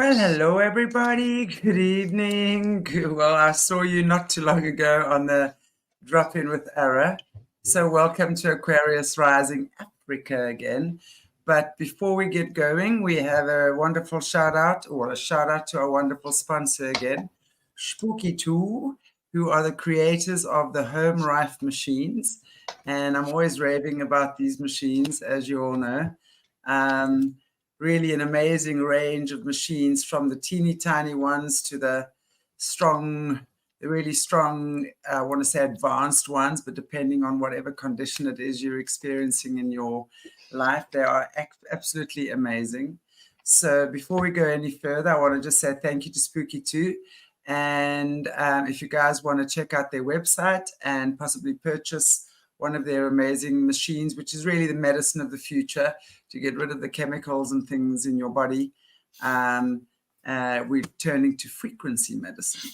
Well, hello everybody. Good evening. Well, I saw you not too long ago on the Drop In with Ara. So welcome to Aquarius Rising Africa again. But before we get going, we have a wonderful shout out to our wonderful sponsor again, SunKidz, who are the creators of the home Rife machines. And I'm always raving about these machines, as you all know. Really an amazing range of machines, from the teeny tiny ones to the really strong, I want to say advanced ones, but depending on whatever condition it is you're experiencing in your life, they are absolutely amazing. So before we go any further, I want to just say thank you to SunKidz. And if you guys want to check out their website and possibly purchase one of their amazing machines, which is really the medicine of the future to get rid of the chemicals and things in your body, we're turning to frequency medicine.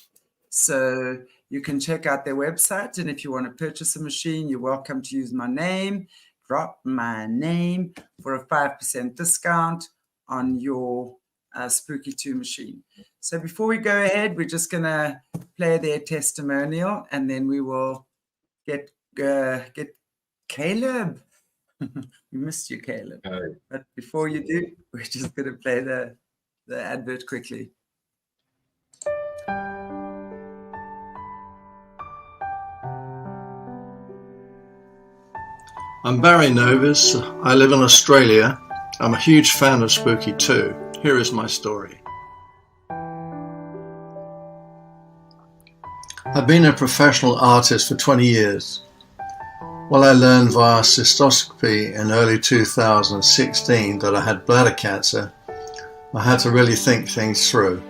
So you can check out their website, and if you want to purchase a machine, you're welcome to use my name, drop my name for a 5% discount on your SunKidz machine. So before we go ahead, we're just going to play their testimonial, and then we will get Caleb. We missed you, Caleb. But before you do, we're just going to play the advert quickly. I'm Barry Novis. I live in Australia. I'm a huge fan of SunKidz. Here is my story. I've been a professional artist for 20 years. Well, I learned via cystoscopy in early 2016 that I had bladder cancer. I had to really think things through.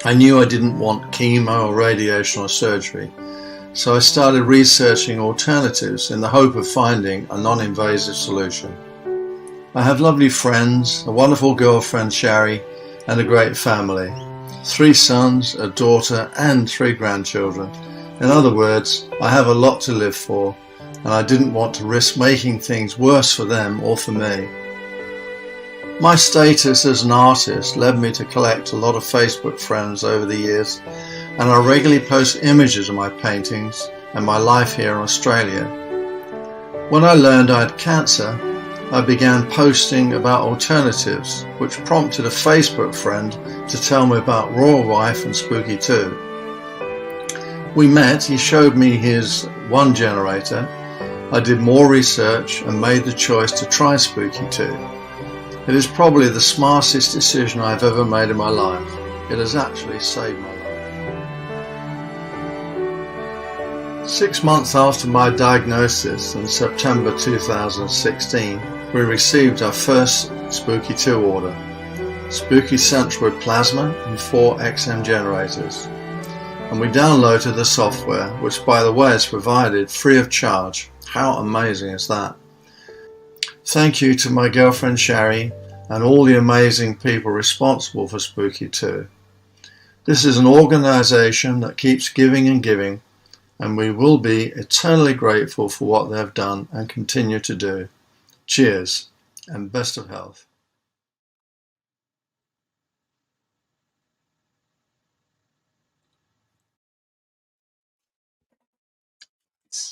I knew I didn't want chemo or radiation or surgery, so I started researching alternatives in the hope of finding a non-invasive solution. I have lovely friends, a wonderful girlfriend, Shari, and a great family. 3 sons, a daughter, and 3 grandchildren. In other words, I have a lot to live for, and I didn't want to risk making things worse for them or for me. My status as an artist led me to collect a lot of Facebook friends over the years, and I regularly post images of my paintings and my life here in Australia. When I learned I had cancer, I began posting about alternatives, which prompted a Facebook friend to tell me about Royal Rife and SunKidz. We met, he showed me his one generator. I did more research and made the choice to try SunKidz. It is probably the smartest decision I've ever made in my life. It has actually saved my life. 6 months after my diagnosis in September 2016, we received our first SunKidz order. SunKidz Centroid Plasma and 4 XM generators. And we downloaded the software, which by the way is provided free of charge. How amazing is that? Thank you to my girlfriend Shari and all the amazing people responsible for SunKidz. This is an organization that keeps giving and giving, and we will be eternally grateful for what they have done and continue to do. Cheers and best of health.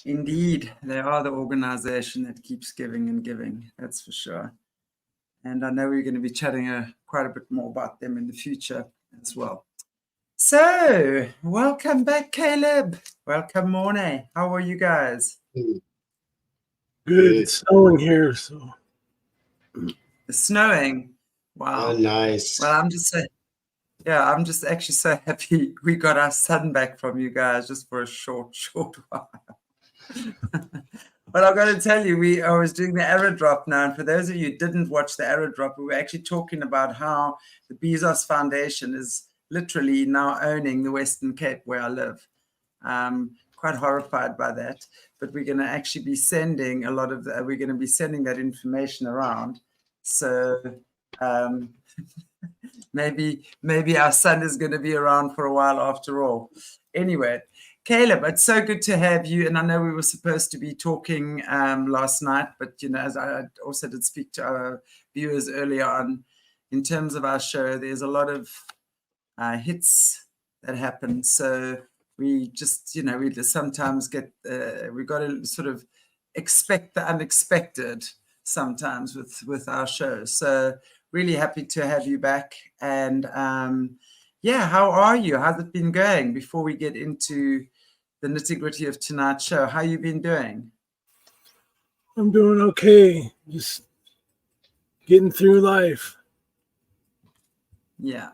Indeed, they are the organization that keeps giving and giving, that's for sure. And I know we're going to be chatting quite a bit more about them in the future as well. So, welcome back, Caleb. Welcome, Morné. How are you guys? Good. It's snowing here, so. It's snowing. Wow. Oh, nice. Well, I'm just actually so happy we got our sun back from you guys just for a short while. But I've got to tell you, I was doing the arrow drop now, and for those of you who didn't watch the arrow drop, we were actually talking about how the Bezos Foundation is literally now owning the Western Cape where I live. Quite horrified by that, but we're going to actually be sending we're going to be sending that information around. So maybe our son is going to be around for a while after all. Anyway, Caleb, it's so good to have you. And I know we were supposed to be talking last night, but as I also did speak to our viewers earlier on, in terms of our show, there's a lot of hits that happen. So we just, we just sometimes get, we've got to sort of expect the unexpected sometimes with our show. So really happy to have you back. And how are you? How's it been going before we get into the nitty-gritty of tonight's show? How you been doing? I'm doing okay. Just getting through life. Yeah.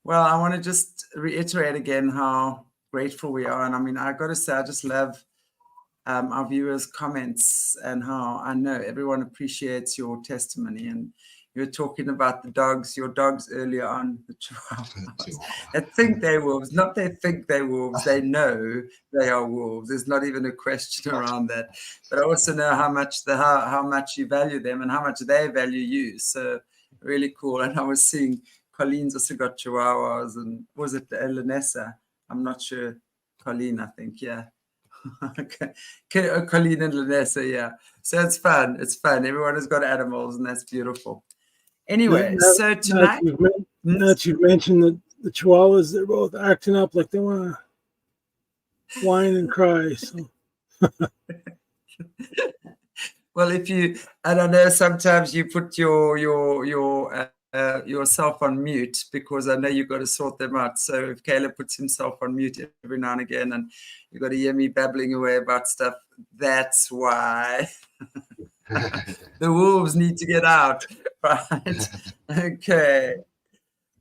Well, I want to just reiterate again how grateful we are. And I mean, I got to say, I just love our viewers' comments and how I know everyone appreciates your testimony. And you were talking about your dogs earlier on, the chihuahuas. They think they're wolves. Not they think they're wolves. They know they are wolves. There's not even a question around that. But I also know how much you value them and how much they value you. So really cool. And I was seeing Colleen's also got chihuahuas, and was it Lanessa? I'm not sure. Colleen, I think, yeah. Okay. Colleen and Lanessa, yeah. So it's fun. It's fun. Everyone has got animals, and that's beautiful. Anyway, so tonight... Now that you've mentioned the chihuahuas, they're both acting up like they want to whine and cry. So. Well, and I know sometimes you put yourself on mute because I know you've got to sort them out. So if Caleb puts himself on mute every now and again and you've got to hear me babbling away about stuff, that's why the wolves need to get out, right? Okay.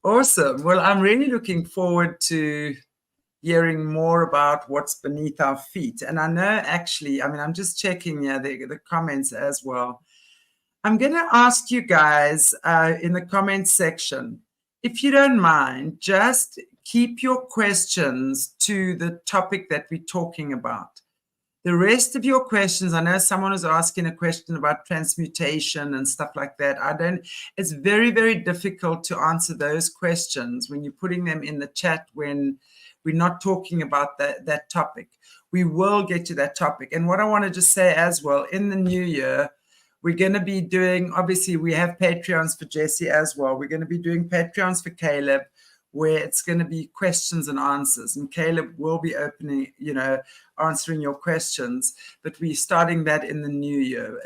Awesome. Well, I'm really looking forward to hearing more about what's beneath our feet. And I know actually, I'm just checking the comments as well. I'm going to ask you guys in the comments section, if you don't mind, just keep your questions to the topic that we're talking about. The rest of your questions, I know someone was asking a question about transmutation and stuff like that. It's very, very difficult to answer those questions when you're putting them in the chat when we're not talking about that topic. We will get to that topic. And what I want to just say as well, in the new year, we're going to be doing, obviously, we have Patreons for Jesse as well. We're going to be doing Patreons for Caleb, where it's going to be questions and answers. And Caleb will be opening, answering your questions. But we're starting that in the new year.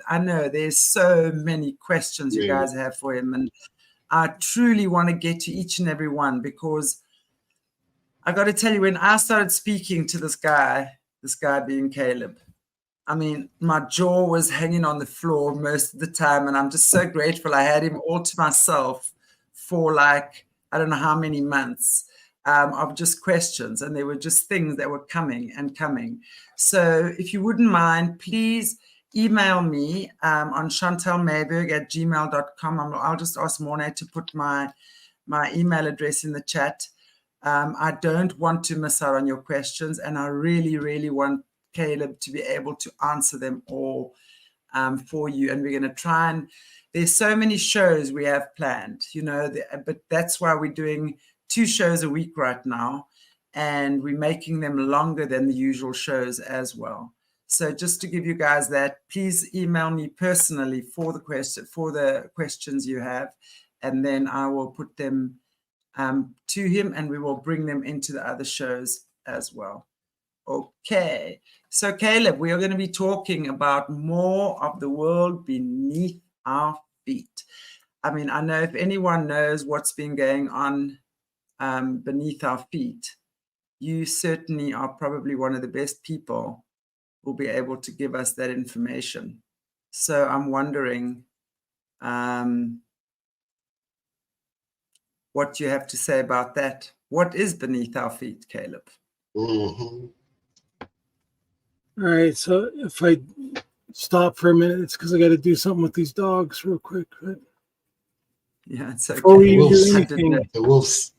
I know there's so many questions you guys have for him. And I truly want to get to each and every one, because I got to tell you, when I started speaking to this guy being Caleb, my jaw was hanging on the floor most of the time. And I'm just so grateful I had him all to myself for I don't know how many months of just questions. And there were just things that were coming and coming. So if you wouldn't mind, please email me on chantellemeyburgh@gmail.com. I'll just ask Morné to put my email address in the chat. I don't want to miss out on your questions. And I really, really want Caleb to be able to answer them all for you. And we're going to try and, there's so many shows we have planned, but that's why we're doing 2 shows a week right now. And we're making them longer than the usual shows as well. So just to give you guys that, please email me personally for the questions you have. And then I will put them to him, and we will bring them into the other shows as well. Okay, so Caleb, we are going to be talking about more of the world beneath our feet. I know if anyone knows what's been going on beneath our feet, you certainly are probably one of the best people who will be able to give us that information. So I'm wondering what you have to say about that. What is beneath our feet, Caleb? Mm-hmm. All right, so if I stop for a minute, it's because I got to do something with these dogs real quick. But yeah, it's okay. Before you do anything, the wolves.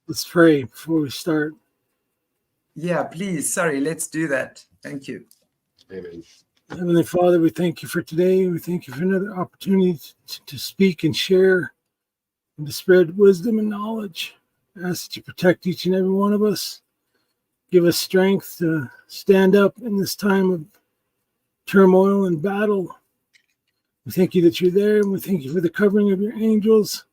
Let's pray before we start. Yeah, please. Sorry, let's do that. Thank you. Amen. Heavenly Father, we thank you for today. We thank you for another opportunity to speak and share and to spread wisdom and knowledge. I ask that you protect each and every one of us. Give us strength to stand up in this time of turmoil and battle. We thank you that you're there, and we thank you for the covering of your angels.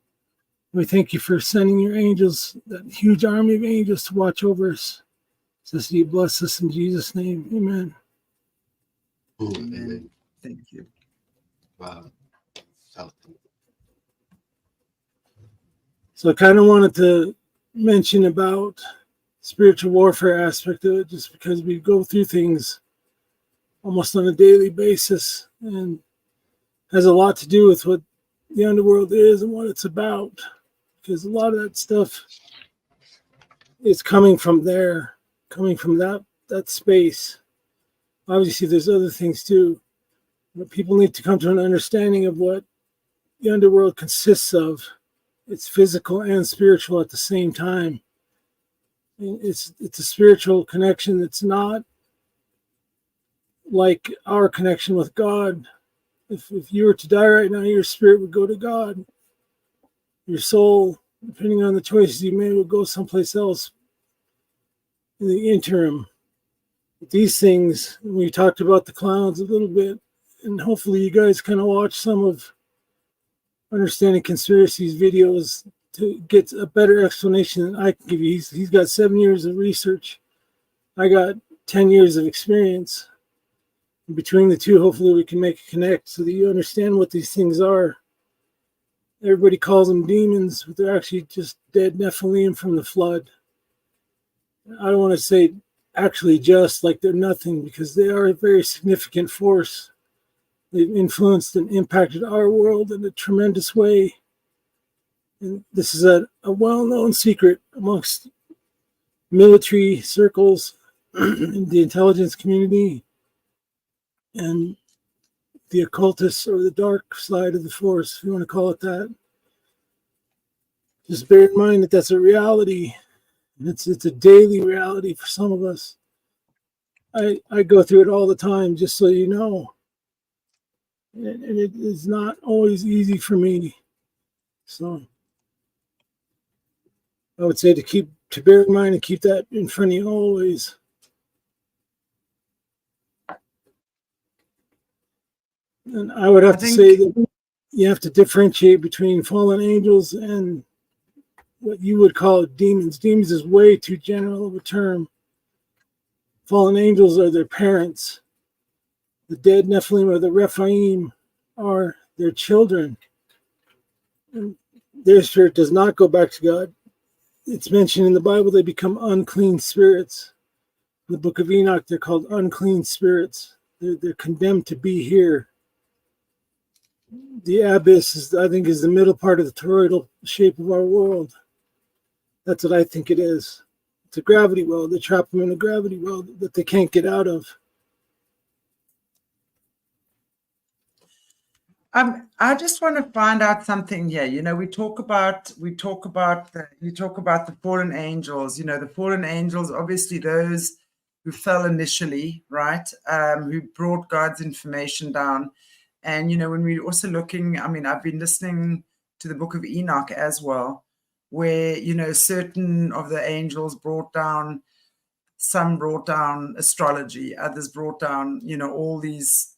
We thank you for sending your angels, that huge army of angels, to watch over us. So you bless us in Jesus' name. Amen. Amen. Thank you. Wow. So I kind of wanted to mention about spiritual warfare aspect of it, just because we go through things almost on a daily basis, and has a lot to do with what the underworld is and what it's about, because a lot of that stuff is coming from there, coming from that space. Obviously there's other things too, but people need to come to an understanding of what the underworld consists of. It's physical and spiritual at the same time. And it's a spiritual connection that's not like our connection with God. If you were to die right now, your spirit would go to God. Your soul, depending on the choices you made, would go someplace else in the interim. These things, we talked about the clowns a little bit, and hopefully you guys kind of watch some of Understanding Conspiracies videos to get a better explanation than I can give you. He's got 7 years of research. I got 10 years of experience. Between the two, hopefully we can make a connect so that you understand what these things are. Everybody calls them demons, but they're actually just dead Nephilim from the flood. I don't want to say actually just like they're nothing, because they are a very significant force. They've influenced and impacted our world in a tremendous way. And this is a well-known secret amongst military circles in the intelligence community and the occultists, or the dark side of the force, if you want to call it that. Just bear in mind that that's a reality. And it's a daily reality for some of us. I go through it all the time, just so you know. And it is not always easy for me. So I would say to bear in mind and keep that in front of you always. And I would have to say that you have to differentiate between fallen angels and what you would call demons. Demons is way too general of a term. Fallen angels are their parents. The dead Nephilim, or the Rephaim, are their children. And their spirit does not go back to God. It's mentioned in the Bible they become unclean spirits. In the book of Enoch, they're called unclean spirits. They're condemned to be here. The abyss, I think, is the middle part of the toroidal shape of our world. That's what I think it is. It's a gravity well. They trap them in a gravity well that they can't get out of. I just want to find out something here. You know, you talk about the fallen angels. You know, the fallen angels, obviously those who fell initially, right? Who brought God's information down. And, you know, when we're also looking, I mean, I've been listening to the book of Enoch as well, where, you know, certain of the angels some brought down astrology, others brought down, you know, all these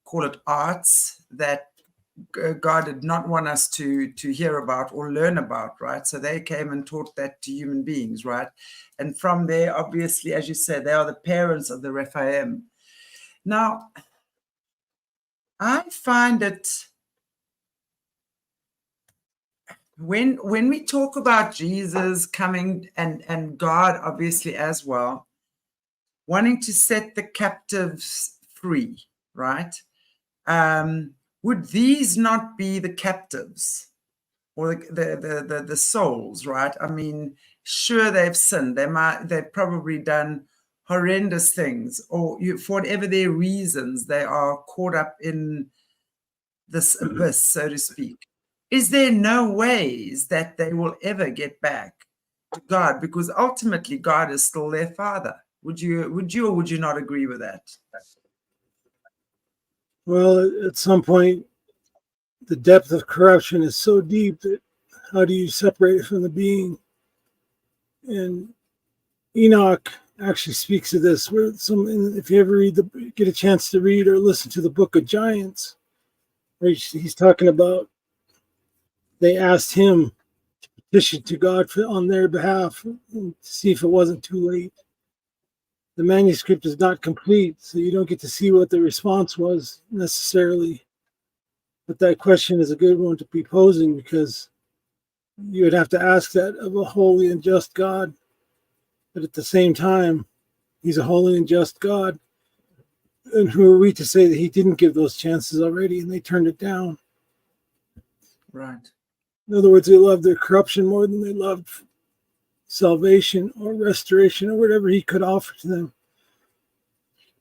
call it arts that God did not want us to hear about or learn about, right? So they came and taught that to human beings, right? And from there, obviously, as you said, they are the parents of the Rephaim. Now, I find it, when we talk about Jesus coming and God obviously as well, wanting to set the captives free, right? Would these not be the captives or the souls, right? I mean, sure, they've sinned. They've probably done horrendous things, or for whatever their reasons, they are caught up in this abyss, so to speak. Is there no ways that they will ever get back to God? Because ultimately, God is still their Father. Would you or would you not agree with that? Well, at some point, the depth of corruption is so deep that how do you separate it from the being? And Enoch actually speaks of this. Where if you ever get a chance to read or listen to the Book of Giants, where he's talking about, they asked him to petition to God on their behalf and see if it wasn't too late. The manuscript is not complete, so you don't get to see what the response was necessarily. But that question is a good one to be posing, because you would have to ask that of a holy and just God. But at the same time, he's a holy and just God. And who are we to say that he didn't give those chances already and they turned it down? Right. In other words, they loved their corruption more than they loved salvation or restoration or whatever he could offer to them.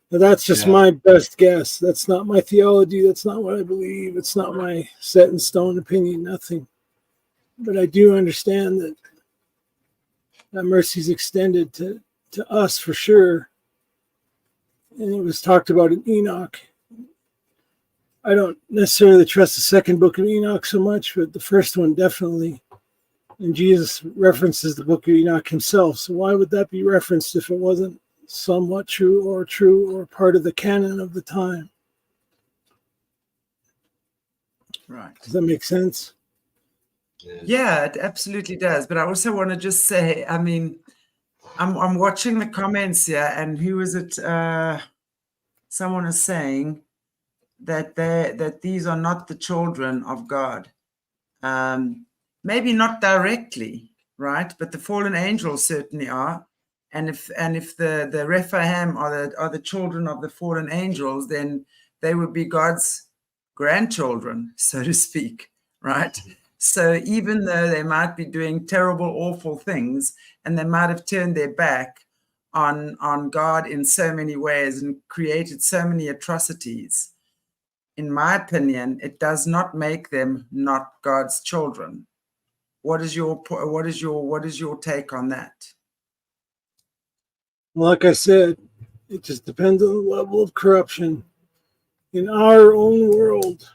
Now, that's just my best guess. That's not my theology. That's not what I believe. It's not my set in stone opinion, nothing. But I do understand that mercy is extended to us for sure. And it was talked about in Enoch. I don't necessarily trust the second book of Enoch so much, but the first one definitely. And Jesus references the book of Enoch himself. So why would that be referenced if it wasn't somewhat true or part of the canon of the time? Right. Does that make sense? Yeah, it absolutely does. But I also want to just say, I mean, I'm watching the comments here, and who is it? Someone is saying that these are not the children of God. Maybe not directly, right? But the fallen angels certainly are. And if the Rephaim are the children of the fallen angels, then they would be God's grandchildren, so to speak, right? So even though they might be doing terrible, awful things, and they might have turned their back on God in so many ways and created so many atrocities, in my opinion, it does not make them not God's children. What is your take on that? Like I said, it just depends on the level of corruption. In our own world,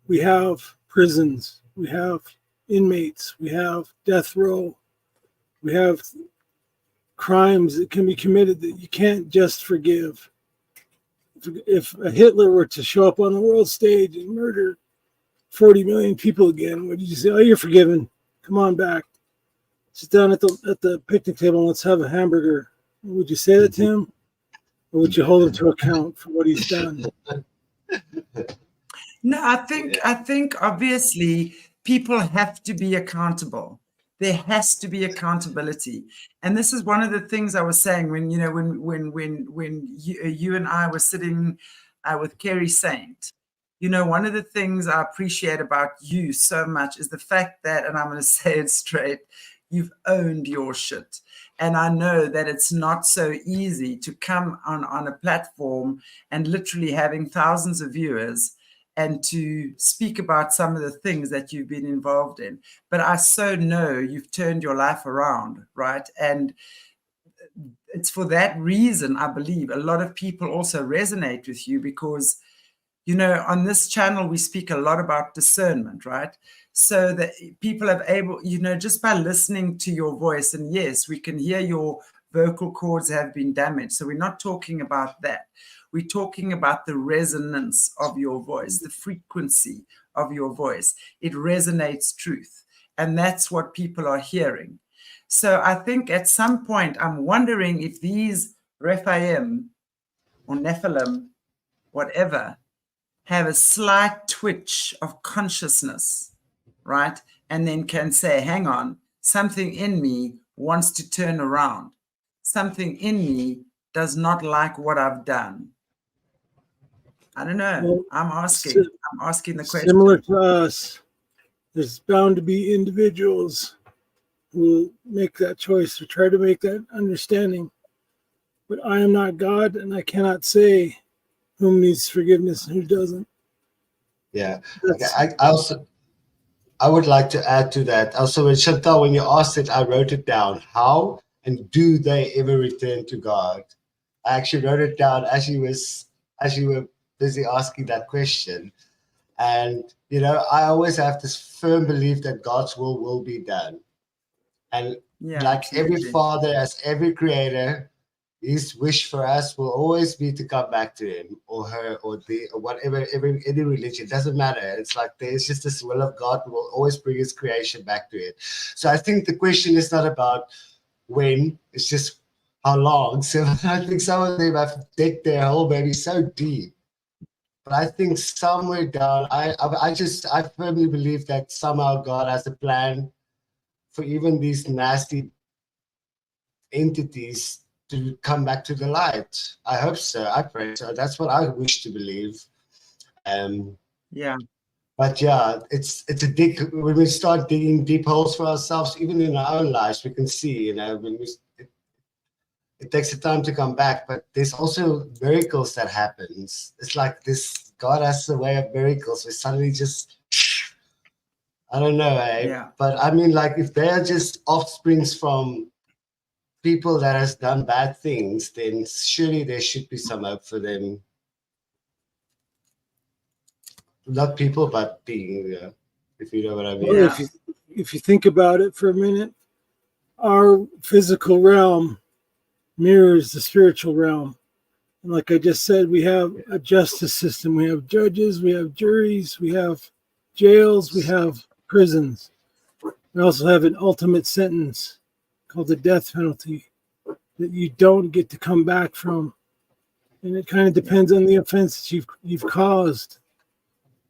we have prisons, we have inmates, we have death row, we have crimes that can be committed that you can't just forgive. If a Hitler were to show up on the world stage and murder 40 million people again, would you say, "Oh, you're forgiven. Come on back. Sit down at the picnic table and let's have a hamburger"? Would you say that to him? Or would you hold him to account for what he's done? No, I think obviously people have to be accountable. There has to be accountability. And this is one of the things I was saying when you and I were sitting with Kerry Saint. One of the things I appreciate about you so much is the fact that, and I'm going to say it straight, you've owned your shit. And I know that it's not so easy to come on a platform and literally having thousands of viewers and to speak about some of the things that you've been involved in. But I so know you've turned your life around, right? And it's for that reason, I believe, a lot of people also resonate with you because, on this channel, we speak a lot about discernment, right? So that people have able, just by listening to your voice, and yes, we can hear your vocal cords have been damaged. So we're not talking about that. We're talking about the resonance of your voice, the frequency of your voice. It resonates truth. And that's what people are hearing. So I think at some point, I'm wondering if these Rephaim or Nephilim, whatever, have a slight twitch of consciousness, right? And then can say, hang on, something in me wants to turn around. Something in me does not like what I've done. I don't know. Well, I'm asking the question. Similar to us, there's bound to be individuals who will make that choice or try to make that understanding. But I am not God, and I cannot say whom needs forgiveness and who doesn't. Yeah. Okay. I would like to add to that. Also, when Chantelle, when you asked it, I wrote it down. How and do they ever return to God? I actually wrote it down as you were busy asking that question. And, I always have this firm belief that God's will be done. And like absolutely. every father, as every creator, his wish for us will always be to come back to him or her or whatever, any religion, doesn't matter. It's like there's just this will of God will always bring his creation back to it. So I think the question is not about when, it's just how long. So I think some of them have digged their hole maybe so deep. But I think somewhere down, I firmly believe that somehow God has a plan for even these nasty entities to come back to the light. I hope so. I pray so. That's what I wish to believe. Yeah. But yeah, it's a dig. When we start digging deep holes for ourselves, even in our own lives, we can see, when it takes a time to come back. But there's also miracles that happens. It's like this. God has a way of miracles. We suddenly just, I don't know, Yeah. But I mean, like if they're just offsprings from people that has done bad things, then surely there should be some hope for them. Not people, but being, if you know what I mean. Well, if you think about it for a minute, our physical realm mirrors the spiritual realm. And like I just said, we have a justice system. We have judges, we have juries, we have jails, we have prisons. We also have an ultimate sentence called the death penalty that you don't get to come back from. And it kind of depends on the offense that you've caused.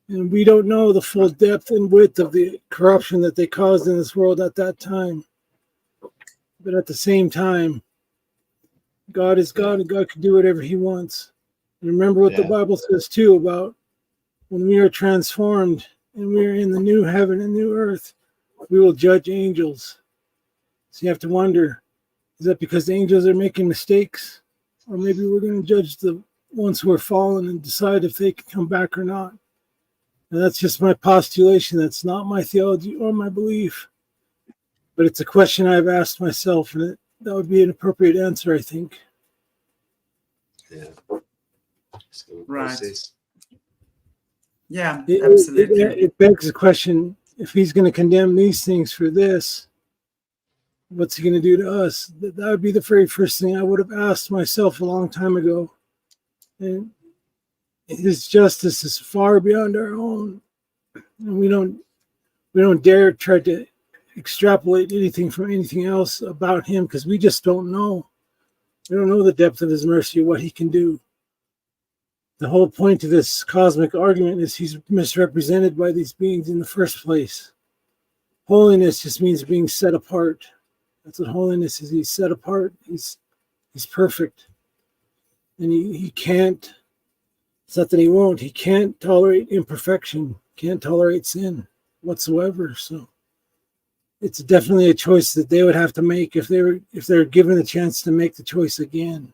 And we don't know the full depth and width of the corruption that they caused in this world at that time. But at the same time, God is God, and God can do whatever he wants. And remember what the Bible says too about when we are transformed and we are in the new heaven and new earth, we will judge angels. So you have to wonder, is that because the angels are making mistakes? Or maybe we're going to judge the ones who are fallen and decide if they can come back or not. And that's just my postulation. That's not my theology or my belief. But it's a question I've asked myself, and that would be an appropriate answer, I think. Yeah. Right. Yeah, absolutely. It begs the question, if he's going to condemn these things for this, what's he going to do to us? That would be the very first thing I would have asked myself a long time ago. And his justice is far beyond our own. And we don't dare try to extrapolate anything from anything else about him, because we just don't know. We don't know the depth of his mercy or what he can do. The whole point of this cosmic argument is he's misrepresented by these beings in the first place. Holiness just means being set apart. That's what holiness is. He's set apart. He's perfect. And he can't, it's not that he won't, he can't tolerate imperfection, can't tolerate sin whatsoever. So it's definitely a choice that they would have to make if they're given the chance to make the choice again.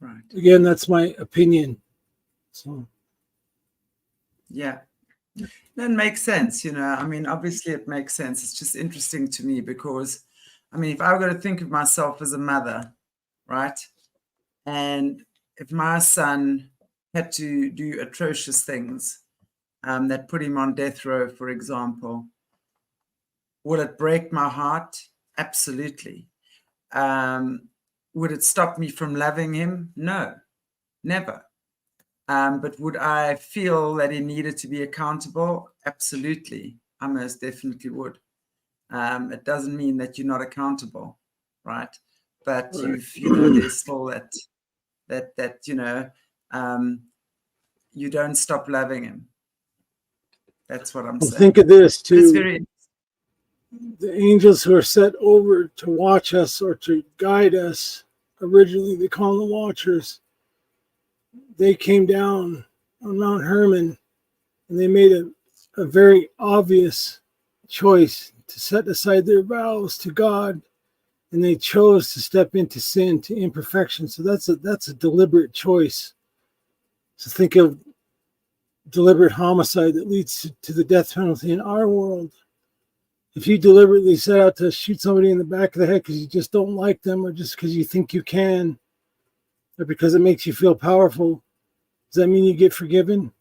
Right. Again, that's my opinion. So yeah, that makes sense. I mean, obviously it makes sense. It's just interesting to me because, I mean, if I were to think of myself as a mother, right, and if my son had to do atrocious things that put him on death row, for example, would it break my heart? Absolutely. Would it stop me from loving him? No, never. But would I feel that he needed to be accountable? Absolutely. I most definitely would. It doesn't mean that you're not accountable, right? But there's still that you don't stop loving him. That's what I'm saying. Think of this too. Very... The angels who are set over to watch us or to guide us, originally they call them the Watchers. They came down on Mount Hermon and they made a very obvious choice to set aside their vows to God, and they chose to step into sin, to imperfection. So that's a deliberate choice. So think of deliberate homicide that leads to the death penalty in our world. If you deliberately set out to shoot somebody in the back of the head because you just don't like them, or just because you think you can, or because it makes you feel powerful, does that mean you get forgiven?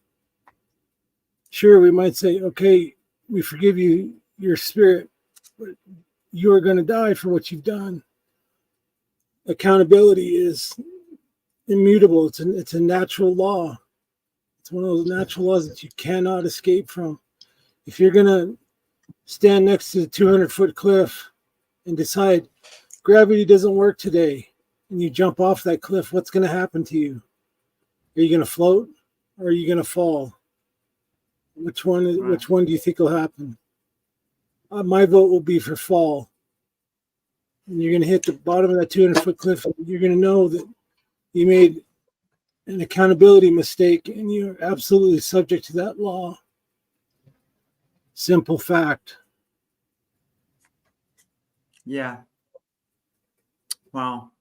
Sure, we might say, okay, we forgive you, your spirit, but you are going to die for what you've done. accountability is immutable. It's a natural law. It's one of those natural laws that you cannot escape from. If you're going to stand next to the 200-foot cliff and decide gravity doesn't work today, and you jump off that cliff, what's going to happen to you? Are you going to float or are you going to fall? Which one do you think will happen? My vote will be for fall. And you're going to hit the bottom of that 200-foot cliff. And you're going to know that you made an accountability mistake and you're absolutely subject to that law. Simple fact. Yeah. Wow.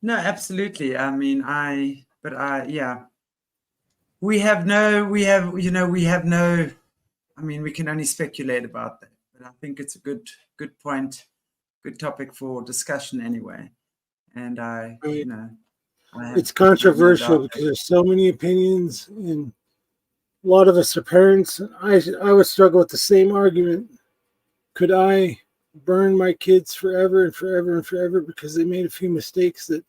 No, absolutely. I mean, yeah. We have no, I mean, we can only speculate about that, but I think it's a good point, good topic for discussion anyway. And it's controversial because there's so many opinions, and a lot of us are parents. I would struggle with the same argument. Could I burn my kids forever and forever and forever because they made a few mistakes that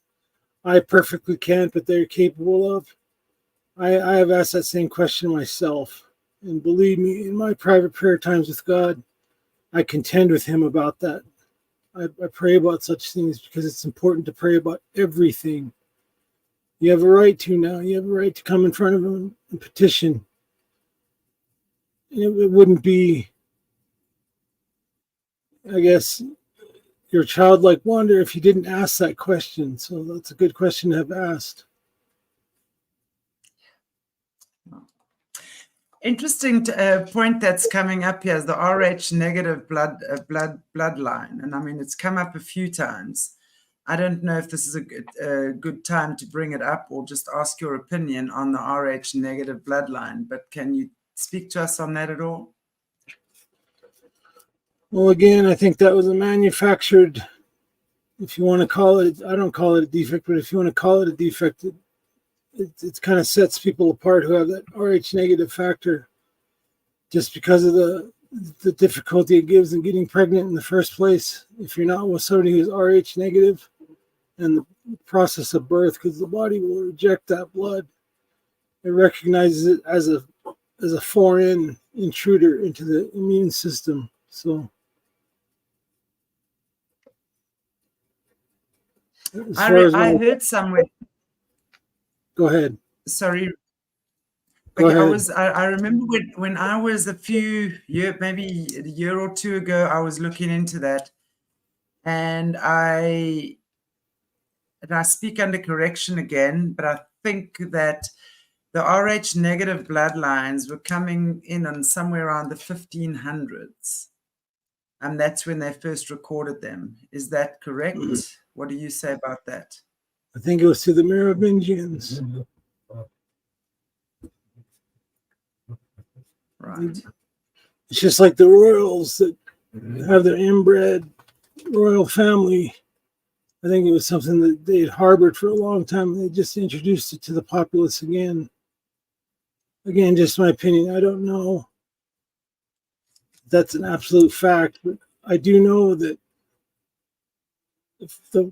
I perfectly can't, but they're capable of? I have asked that same question myself. And believe me, in my private prayer times with God, I contend with him about that. I pray about such things because it's important to pray about everything. You have a right to now. You have a right to come in front of him and petition. It wouldn't be, I guess, your childlike wonder if you didn't ask that question. So that's a good question to have asked. Interesting point that's coming up here is the Rh negative bloodline, and I mean it's come up a few times. I don't know if this is a good time to bring it up or just ask your opinion on the Rh negative bloodline. But can you speak to us on that at all? Well, again, I think that was a manufactured, if you want to call it, I don't call it a defect, but if you want to call it a defect, it kind of sets people apart who have that Rh negative factor just because of the difficulty it gives in getting pregnant in the first place. If you're not with somebody who's Rh negative, and the process of birth, because the body will reject that blood. It recognizes it as a foreign intruder into the immune system. So I heard somewhere. Go ahead. Sorry. Go ahead. I remember when I was maybe a year or two ago, I was looking into that, and I speak under correction again, but I think that the Rh negative bloodlines were coming in on somewhere around the 1500s, and that's when they first recorded them. Is that correct? What do you say about that? I think it was to the Merovingians. Right. It's just like the royals that have their inbred royal family. I think it was something that they had harbored for a long time. They just introduced it to the populace again. Again, just my opinion. I don't know if that's an absolute fact, but I do know that the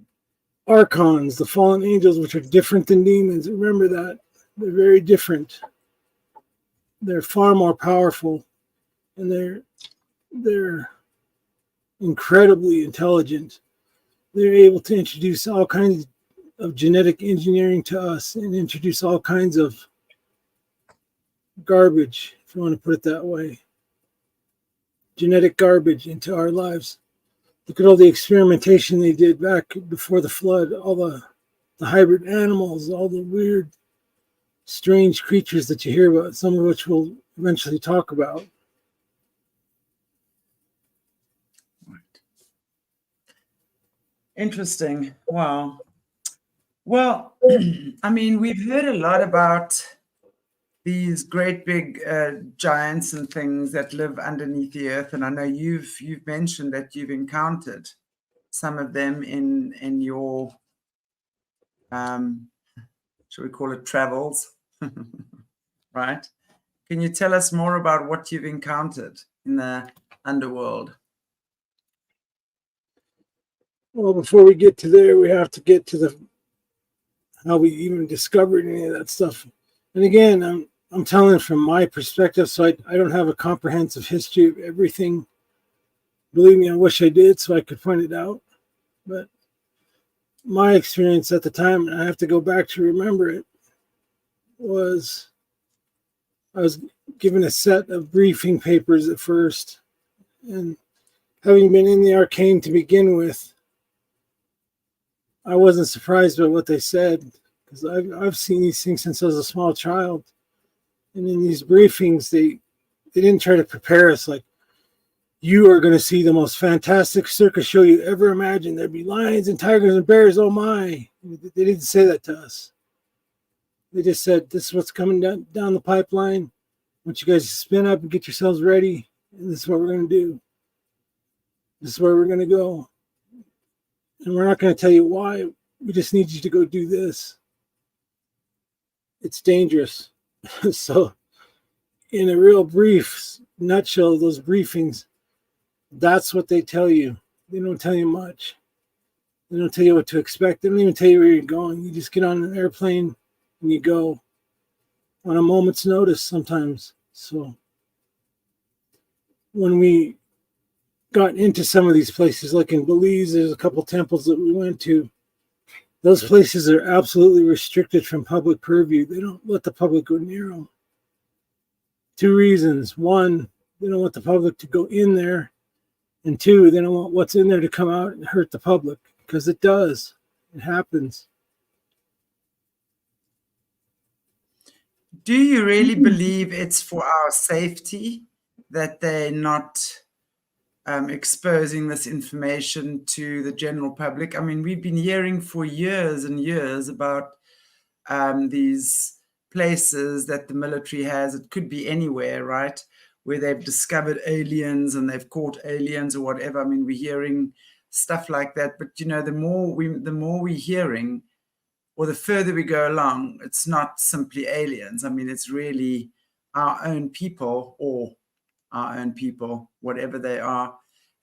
archons, the fallen angels, which are different than demons, remember that. They're very different. They're far more powerful, and they're incredibly intelligent. They're able to introduce all kinds of genetic engineering to us and introduce all kinds of garbage, if you want to put it that way. Genetic garbage into our lives. Look at all the experimentation they did back before the flood, all the hybrid animals, all the weird, strange creatures that you hear about, some of which we'll eventually talk about. Interesting. Wow. Well, I mean, we've heard a lot about these great big giants and things that live underneath the earth, and I know you've mentioned that you've encountered some of them in your shall we call it travels, right? Can you tell us more about what you've encountered in the underworld? Well, before we get to there, we have to get to the how we even discovered any of that stuff. And again, I'm telling it from my perspective, so I don't have a comprehensive history of everything. Believe me, I wish I did so I could point it out. But my experience at the time, and I have to go back to remember it, was I was given a set of briefing papers at first. And having been in the arcane to begin with, I wasn't surprised by what they said, because I've seen these things since I was a small child. And in these briefings, they didn't try to prepare us like, you are going to see the most fantastic circus show you ever imagined. There'd be lions and tigers and bears, oh my. They didn't say that to us. They just said, this is what's coming down the pipeline. I want you guys to spin up and get yourselves ready. And this is what we're going to do. This is where we're going to go. And we're not going to tell you why. We just need you to go do this. It's dangerous. So, in a real brief nutshell, those briefings, that's what they tell you. They don't tell you much. They don't tell you what to expect. They don't even tell you where you're going. You just get on an airplane and you go on a moment's notice sometimes. So, when we got into some of these places, like in Belize, there's a couple temples that we went to. Those places are absolutely restricted from public purview. They don't let the public go near them. 2 reasons. 1, they don't want the public to go in there. And 2, they don't want what's in there to come out and hurt the public, because it does. It happens. Do you really believe it's for our safety that they're not exposing this information to the general public? I mean, we've been hearing for years and years about these places that the military has. It could be anywhere, right? Where they've discovered aliens and they've caught aliens or whatever. I mean, we're hearing stuff like that. But, you know, the more we're hearing, or the further we go along, it's not simply aliens. I mean, it's really our own people, or our own people, whatever they are.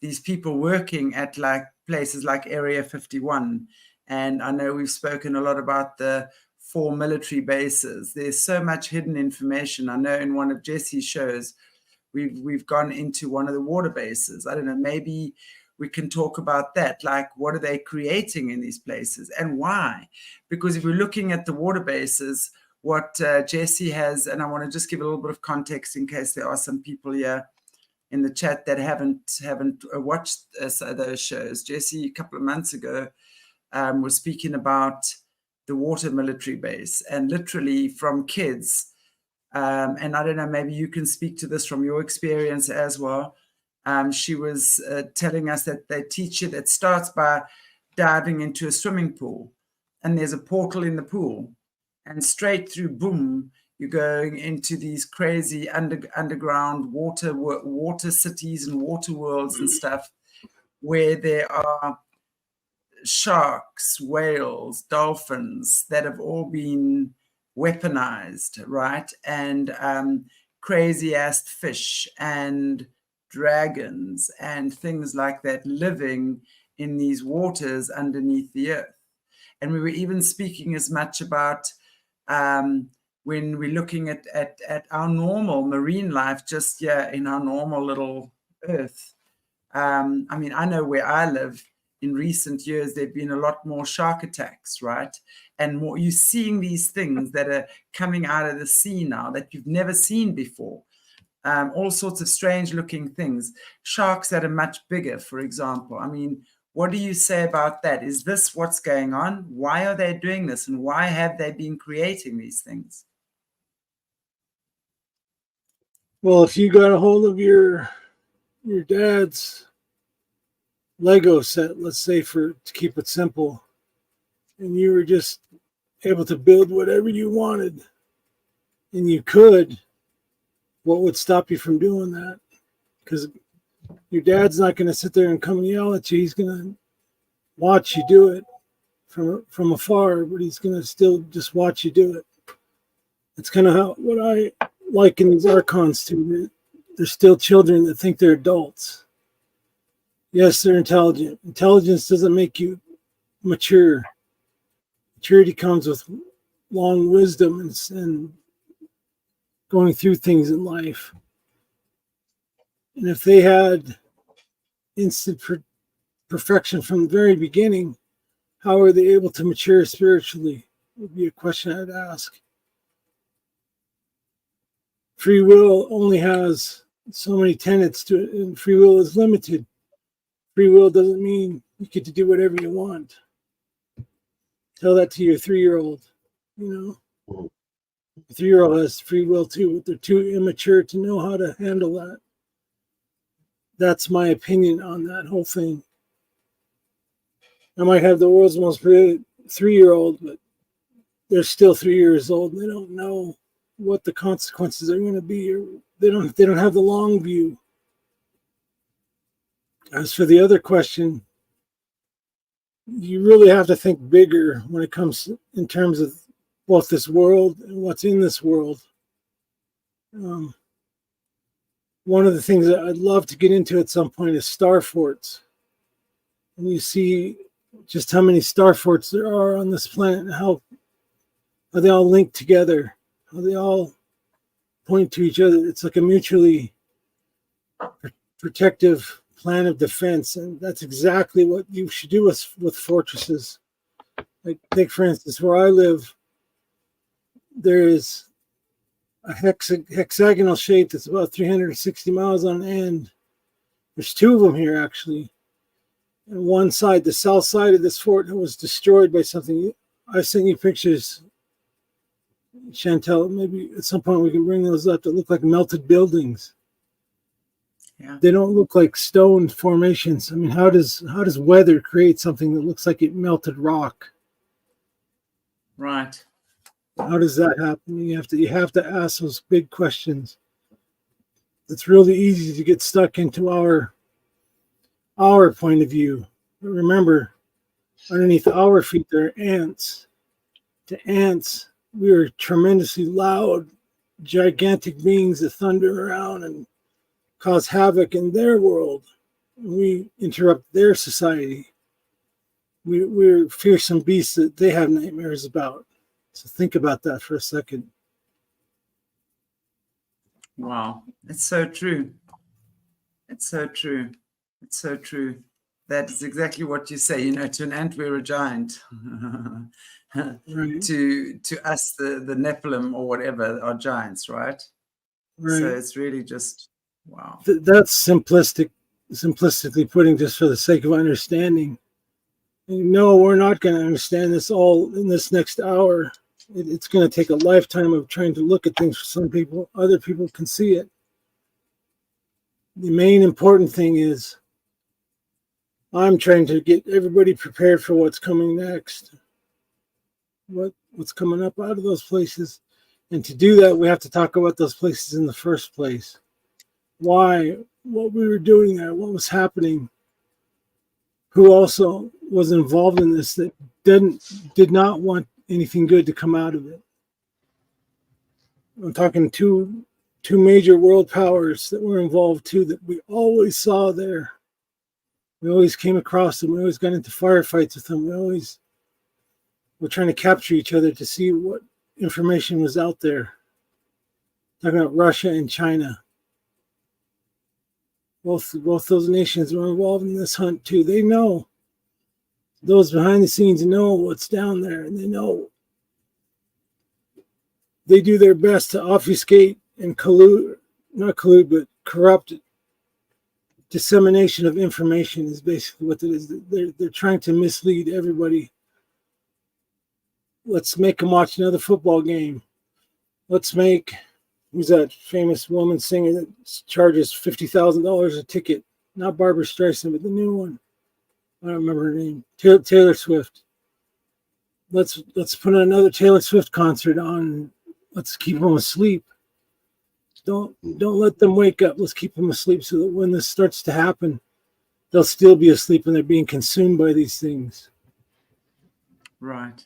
These people working at like places like Area 51. And I know we've spoken a lot about the 4 military bases. There's so much hidden information. I know in one of Jesse's shows, we've gone into one of the water bases. I don't know, maybe we can talk about that. Like, what are they creating in these places and why? Because if we're looking at the water bases, what Jesse has, and I want to just give a little bit of context in case there are some people here in the chat that haven't watched those shows. Jesse, a couple of months ago, was speaking about the water military base, and literally from kids, and I don't know, maybe you can speak to this from your experience as well. She was telling us that they teach it. It starts by diving into a swimming pool, and there's a portal in the pool, and straight through, boom, you're going into these crazy underground water cities and water worlds and stuff, where there are sharks, whales, dolphins that have all been weaponized, right? And crazy-ass fish and dragons and things like that living in these waters underneath the earth. And we were even speaking as much about when we're looking at our normal marine life, just in our normal little earth. I mean, I know where I live, in recent years, there've been a lot more shark attacks, right? And more, you're seeing these things that are coming out of the sea now that you've never seen before. All sorts of strange looking things. Sharks that are much bigger, for example. I mean, what do you say about that? Is this what's going on? Why are they doing this? And why have they been creating these things? Well, if you got a hold of your dad's Lego set, let's say, to keep it simple, and you were just able to build whatever you wanted, and you could, what would stop you from doing that? Because your dad's not going to sit there and come and yell at you. He's going to watch you do it from afar, but he's going to still just watch you do it. It's kind of what I like in these archons too. They're still children that think they're adults. Yes, they're intelligent. Intelligence doesn't make you mature. Maturity comes with long wisdom and going through things in life. And if they had instant perfection from the very beginning, how are they able to mature spiritually? Would be a question I'd ask. Free will only has so many tenets to it, and free will is limited. Free will doesn't mean you get to do whatever you want. Tell that to your 3-year-old. You know, a 3-year-old has free will too, but they're too immature to know how to handle that. That's my opinion on that whole thing. I might have the world's most brilliant 3-year-old, but they're still 3 years old and they don't know what the consequences are going to be, or they don't have the long view. As for the other question, you really have to think bigger when it comes in terms of both this world and what's in this world. One of the things that I'd love to get into at some point is star forts. And you see just how many star forts there are on this planet and how they all linked together, how they all point to each other. It's like a mutually protective plan of defense, and that's exactly what you should do with fortresses. Like, take for instance, where I live, there is a hexagonal shape that's about 360 miles on end. There's 2 of them here, actually. And one side, the south side of this fort, was destroyed by something. I sent you pictures, Chantelle. Maybe at some point we can bring those up that look like melted buildings. Yeah. They don't look like stone formations. I mean, how does weather create something that looks like it melted rock? Right. How does that happen? You have to ask those big questions. It's really easy to get stuck into our point of view. But remember, underneath our feet there are ants. To ants, we are tremendously loud, gigantic beings that thunder around and cause havoc in their world. We interrupt their society. We're fearsome beasts that they have nightmares about. So think about that for a second. Wow, it's so true. It's so true. It's so true. That is exactly what you say. You know, to an ant, we're a giant. Right. To us, the Nephilim or whatever are giants, right? Right. So it's really just, wow. That's simplistically putting, just for the sake of understanding. No, we're not going to understand this all in this next hour. It's going to take a lifetime of trying to look at things for some people. Other people can see it. The main important thing is I'm trying to get everybody prepared for what's coming next. What's coming up out of those places. And to do that, we have to talk about those places in the first place. Why? What we were doing there, what was happening, who also was involved in this that did not want anything good to come out of it. I'm talking two major world powers that were involved too, that we always saw there. We always came across them. We always got into firefights with them. We're trying to capture each other to see what information was out there. Talking about Russia and China. Both those nations were involved in this hunt too. They know. Those behind the scenes know what's down there, and they know. They do their best to obfuscate and but corrupt dissemination of information is basically what it is. They're trying to mislead everybody. Let's make them watch another football game. Let's make, who's that famous woman singer that charges $50,000 a ticket? Not Barbara Streisand, but the new one. I don't remember her name. Taylor Swift. Let's put another Taylor Swift concert on. Let's keep them asleep. Don't let them wake up. Let's keep them asleep so that when this starts to happen, they'll still be asleep and they're being consumed by these things. Right.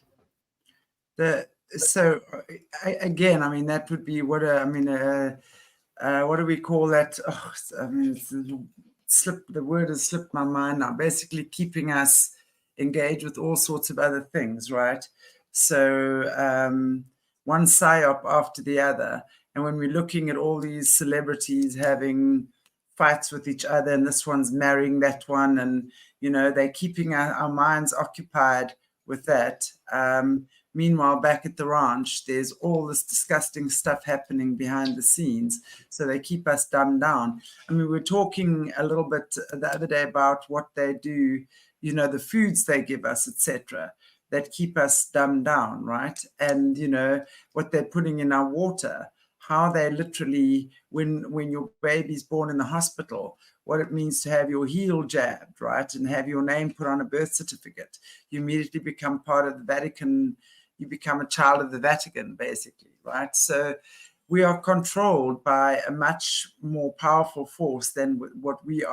Again, I mean, that would be what do we call that? Oh, I mean, it's the word has slipped my mind now, basically keeping us engaged with all sorts of other things, right? So one psyop after the other. And when we're looking at all these celebrities having fights with each other, and this one's marrying that one, and, you know, they're keeping our minds occupied with that. Meanwhile, back at the ranch, there's all this disgusting stuff happening behind the scenes. So they keep us dumbed down. I mean, we were talking a little bit the other day about what they do, you know, the foods they give us, etc., that keep us dumbed down, right? And, you know, what they're putting in our water, how they literally, when your baby's born in the hospital, what it means to have your heel jabbed, right? And have your name put on a birth certificate. You immediately become part of the Vatican. You become a child of the Vatican, basically, right? So we are controlled by a much more powerful force than what we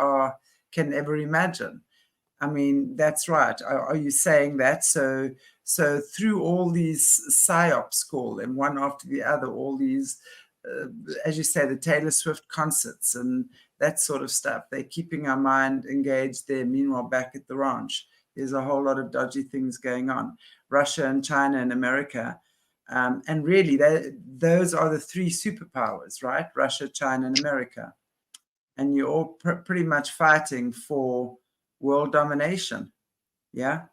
can ever imagine. I mean, that's right. Are you saying that? So through all these psyops, call them one after the other, all these, as you say, the Taylor Swift concerts and that sort of stuff, they're keeping our mind engaged there. Meanwhile, back at the ranch, there's a whole lot of dodgy things going on. Russia and China and America. And really, those are the three superpowers, right? Russia, China, and America. And you're all pretty much fighting for world domination. Yeah.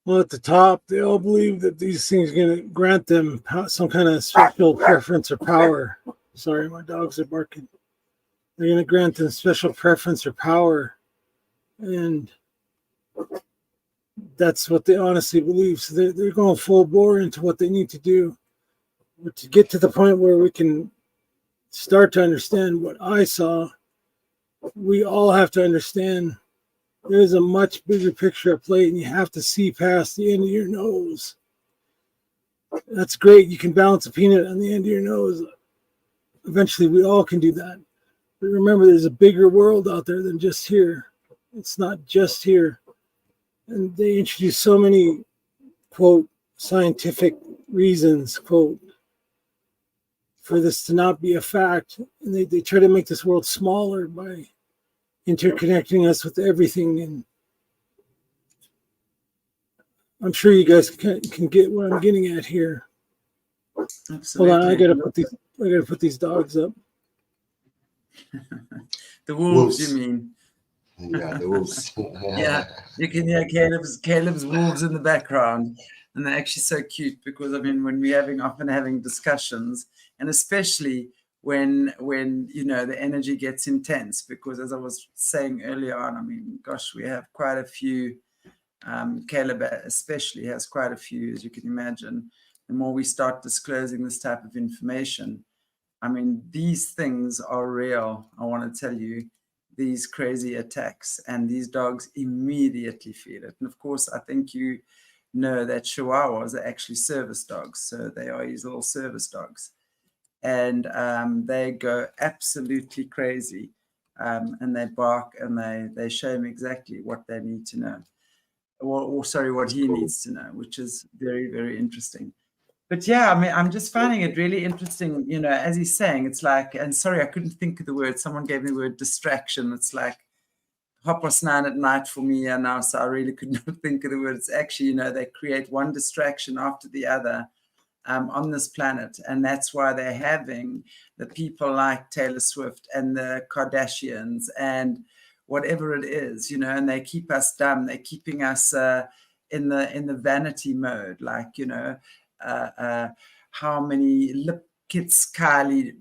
Well, at the top, they all believe that these things are going to grant them some kind of special preference or power. Sorry, my dogs are barking. They're going to grant them special preference or power. And that's what they honestly believe. So they're going full bore into what they need to do. But to get to the point where we can start to understand what I saw, we all have to understand there's a much bigger picture at play, and you have to see past the end of your nose. That's great. You can balance a peanut on the end of your nose. Eventually, we all can do that. But remember, there's a bigger world out there than just here. It's not just here. And they introduce so many, quote, scientific reasons, quote, for this to not be a fact. And they try to make this world smaller by interconnecting us with everything. And I'm sure you guys can get what I'm getting at here. Absolutely. Hold on, I gotta put these dogs up. The wolves, you mean? Yeah, the wolves. Yeah, you can hear Caleb's wolves in the background, and they're actually so cute because, I mean, when we're often having discussions, and especially when you know the energy gets intense, because as I was saying earlier on, I mean, gosh, we have quite a few. Caleb especially has quite a few, as you can imagine. The more we start disclosing this type of information, I mean, these things are real. I want to tell you, these crazy attacks, and these dogs immediately feel it. And of course, I think you know that Chihuahuas are actually service dogs. So they are his little service dogs. And they go absolutely crazy. And they bark, and they show him exactly what they need to know. Or sorry, what he needs to know, which is very, very interesting. But yeah, I mean, I'm just finding it really interesting, you know, as he's saying, it's like, and sorry, I couldn't think of the word. Someone gave me the word distraction. It's like 9:30 at night for me now, so I really could not think of the word. It's actually, you know, they create one distraction after the other on this planet. And that's why they're having the people like Taylor Swift and the Kardashians and whatever it is, you know, and they keep us dumb. They're keeping us in the vanity mode, like, you know, how many lip kits Kylie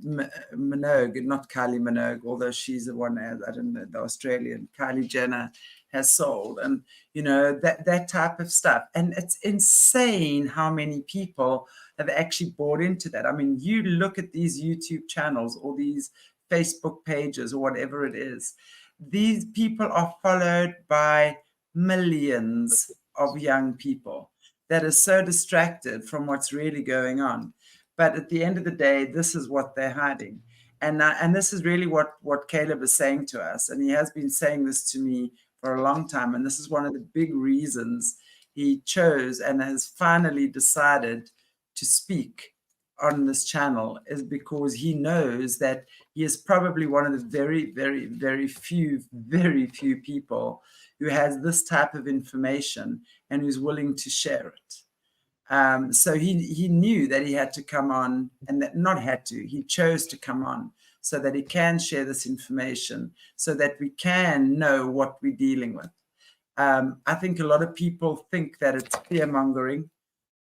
Minogue, not Kylie Minogue, although she's the one, I don't know, the Australian Kylie Jenner has sold, and you know, that type of stuff. And it's insane how many people have actually bought into that. I mean, you look at these YouTube channels or these Facebook pages or whatever it is, these people are followed by millions of young people that are so distracted from what's really going on. But at the end of the day, this is what they're hiding. And this is really what Caleb is saying to us. And he has been saying this to me for a long time. And this is one of the big reasons he chose and has finally decided to speak on this channel, is because he knows that he is probably one of the very, very, very few people who has this type of information and who's willing to share it. So he knew that he had to come on, and that not had to, he chose to come on so that he can share this information so that we can know what we're dealing with. I think a lot of people think that it's fear-mongering,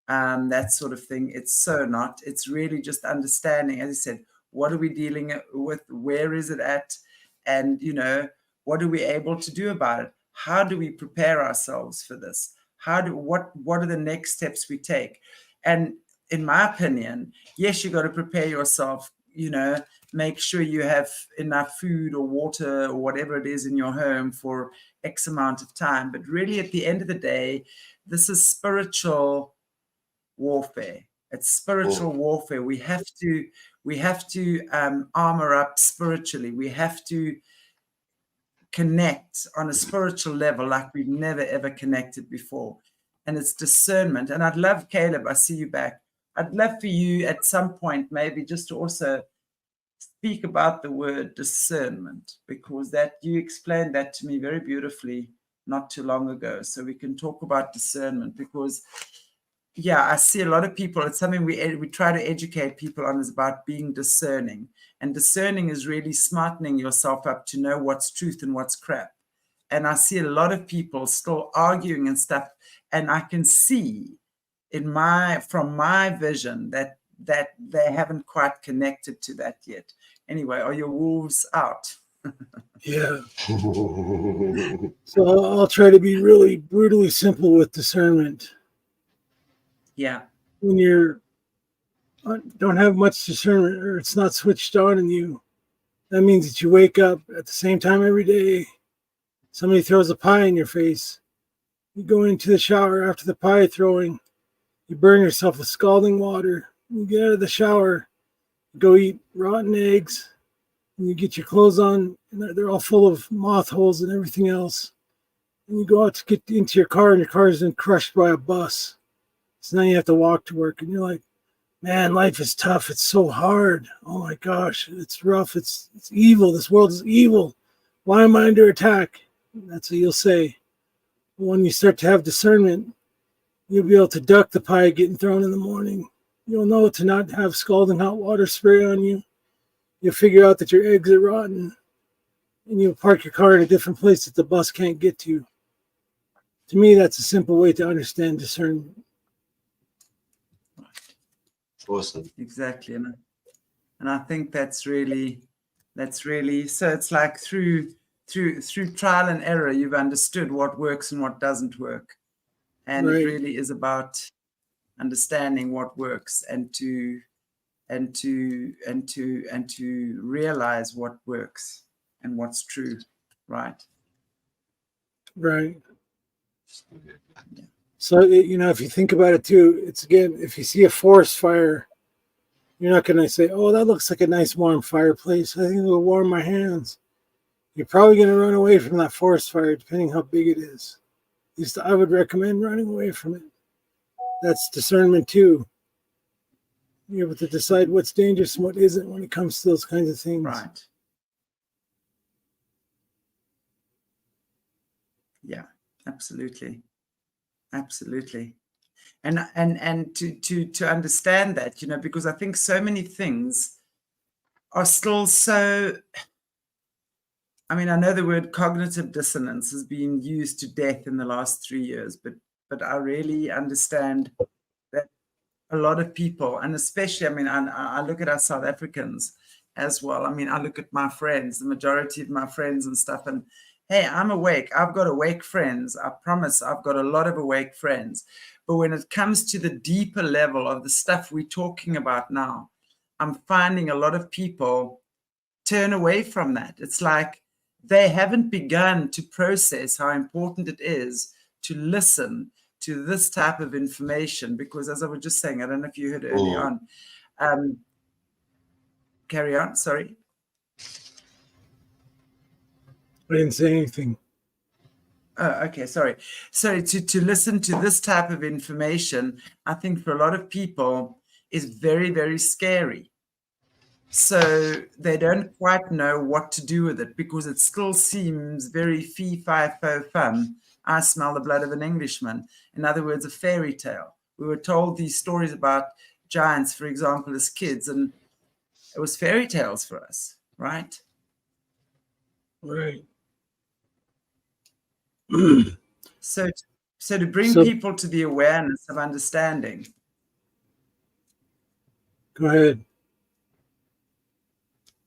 that sort of thing. It's so not. It's really just understanding, as I said, what are we dealing with? Where is it at? And, you know, what are we able to do about it? How do we prepare ourselves for this? What are the next steps we take? And in my opinion, yes, you got to prepare yourself, you know, make sure you have enough food or water or whatever it is in your home for X amount of time. But really, at the end of the day, this is spiritual warfare. It's spiritual warfare. We have to armor up spiritually. We have to connect on a spiritual level like we've never ever connected before. And it's discernment. And I'd love, Caleb, I see you back. I'd love for you at some point maybe just to also speak about the word discernment, because that you explained that to me very beautifully not too long ago. So we can talk about discernment, because yeah, I see a lot of people, it's something we try to educate people on, is about being discerning. And discerning is really smartening yourself up to know what's truth and what's crap. And I see a lot of people still arguing and stuff. And I can see from my vision that they haven't quite connected to that yet. Anyway, are your wolves out? Yeah. So I'll try to be really brutally simple with discernment. Yeah. When you don't have much discernment, or it's not switched on in you, that means that you wake up at the same time every day. Somebody throws a pie in your face. You go into the shower after the pie throwing. You burn yourself with scalding water. You get out of the shower, go eat rotten eggs, and you get your clothes on, and they're all full of moth holes and everything else. And you go out to get into your car, and your car has been crushed by a bus. So now you have to walk to work, and you're like, man, life is tough. It's so hard. Oh my gosh, it's rough. It's evil. This world is evil. Why am I under attack? That's what you'll say. When you start to have discernment, you'll be able to duck the pie getting thrown in the morning. You'll know to not have scalding hot water spray on you. You'll figure out that your eggs are rotten, and you'll park your car in a different place that the bus can't get to. To me, that's a simple way to understand discernment. Awesome. Exactly. And I think that's really, so it's like through trial and error, you've understood what works and what doesn't work. And Right. It really is about understanding what works and to realize what works and what's true. Right. Right. So, if you think about it too, it's again, if you see a forest fire, you're not going to say, oh, that looks like a nice warm fireplace. I think it'll warm my hands. You're probably going to run away from that forest fire, depending how big it is. At least I would recommend running away from it. That's discernment too. You're able to decide what's dangerous and what isn't when it comes to those kinds of things. Right. Yeah, absolutely. Absolutely. And to understand that, because I think so many things are still so, I mean, I know the word cognitive dissonance has been used to death in the last 3 years, but I really understand that a lot of people, and especially, I mean, I look at our South Africans as well. I mean, I look at my friends, the majority of my friends and stuff, and hey, I'm awake. I've got awake friends. I promise I've got a lot of awake friends. But when it comes to the deeper level of the stuff we're talking about now, I'm finding a lot of people turn away from that. It's like they haven't begun to process how important it is to listen to this type of information. Because as I was just saying, I don't know if you heard early on. Carry on, sorry. I didn't say anything. Oh, okay, sorry. So to listen to this type of information, I think for a lot of people is very, very scary. So they don't quite know what to do with it because it still seems very fee, fi, fo, fum. I smell the blood of an Englishman. In other words, a fairy tale. We were told these stories about giants, for example, as kids, and it was fairy tales for us, right? Right. So to bring people to the awareness of understanding. Go ahead.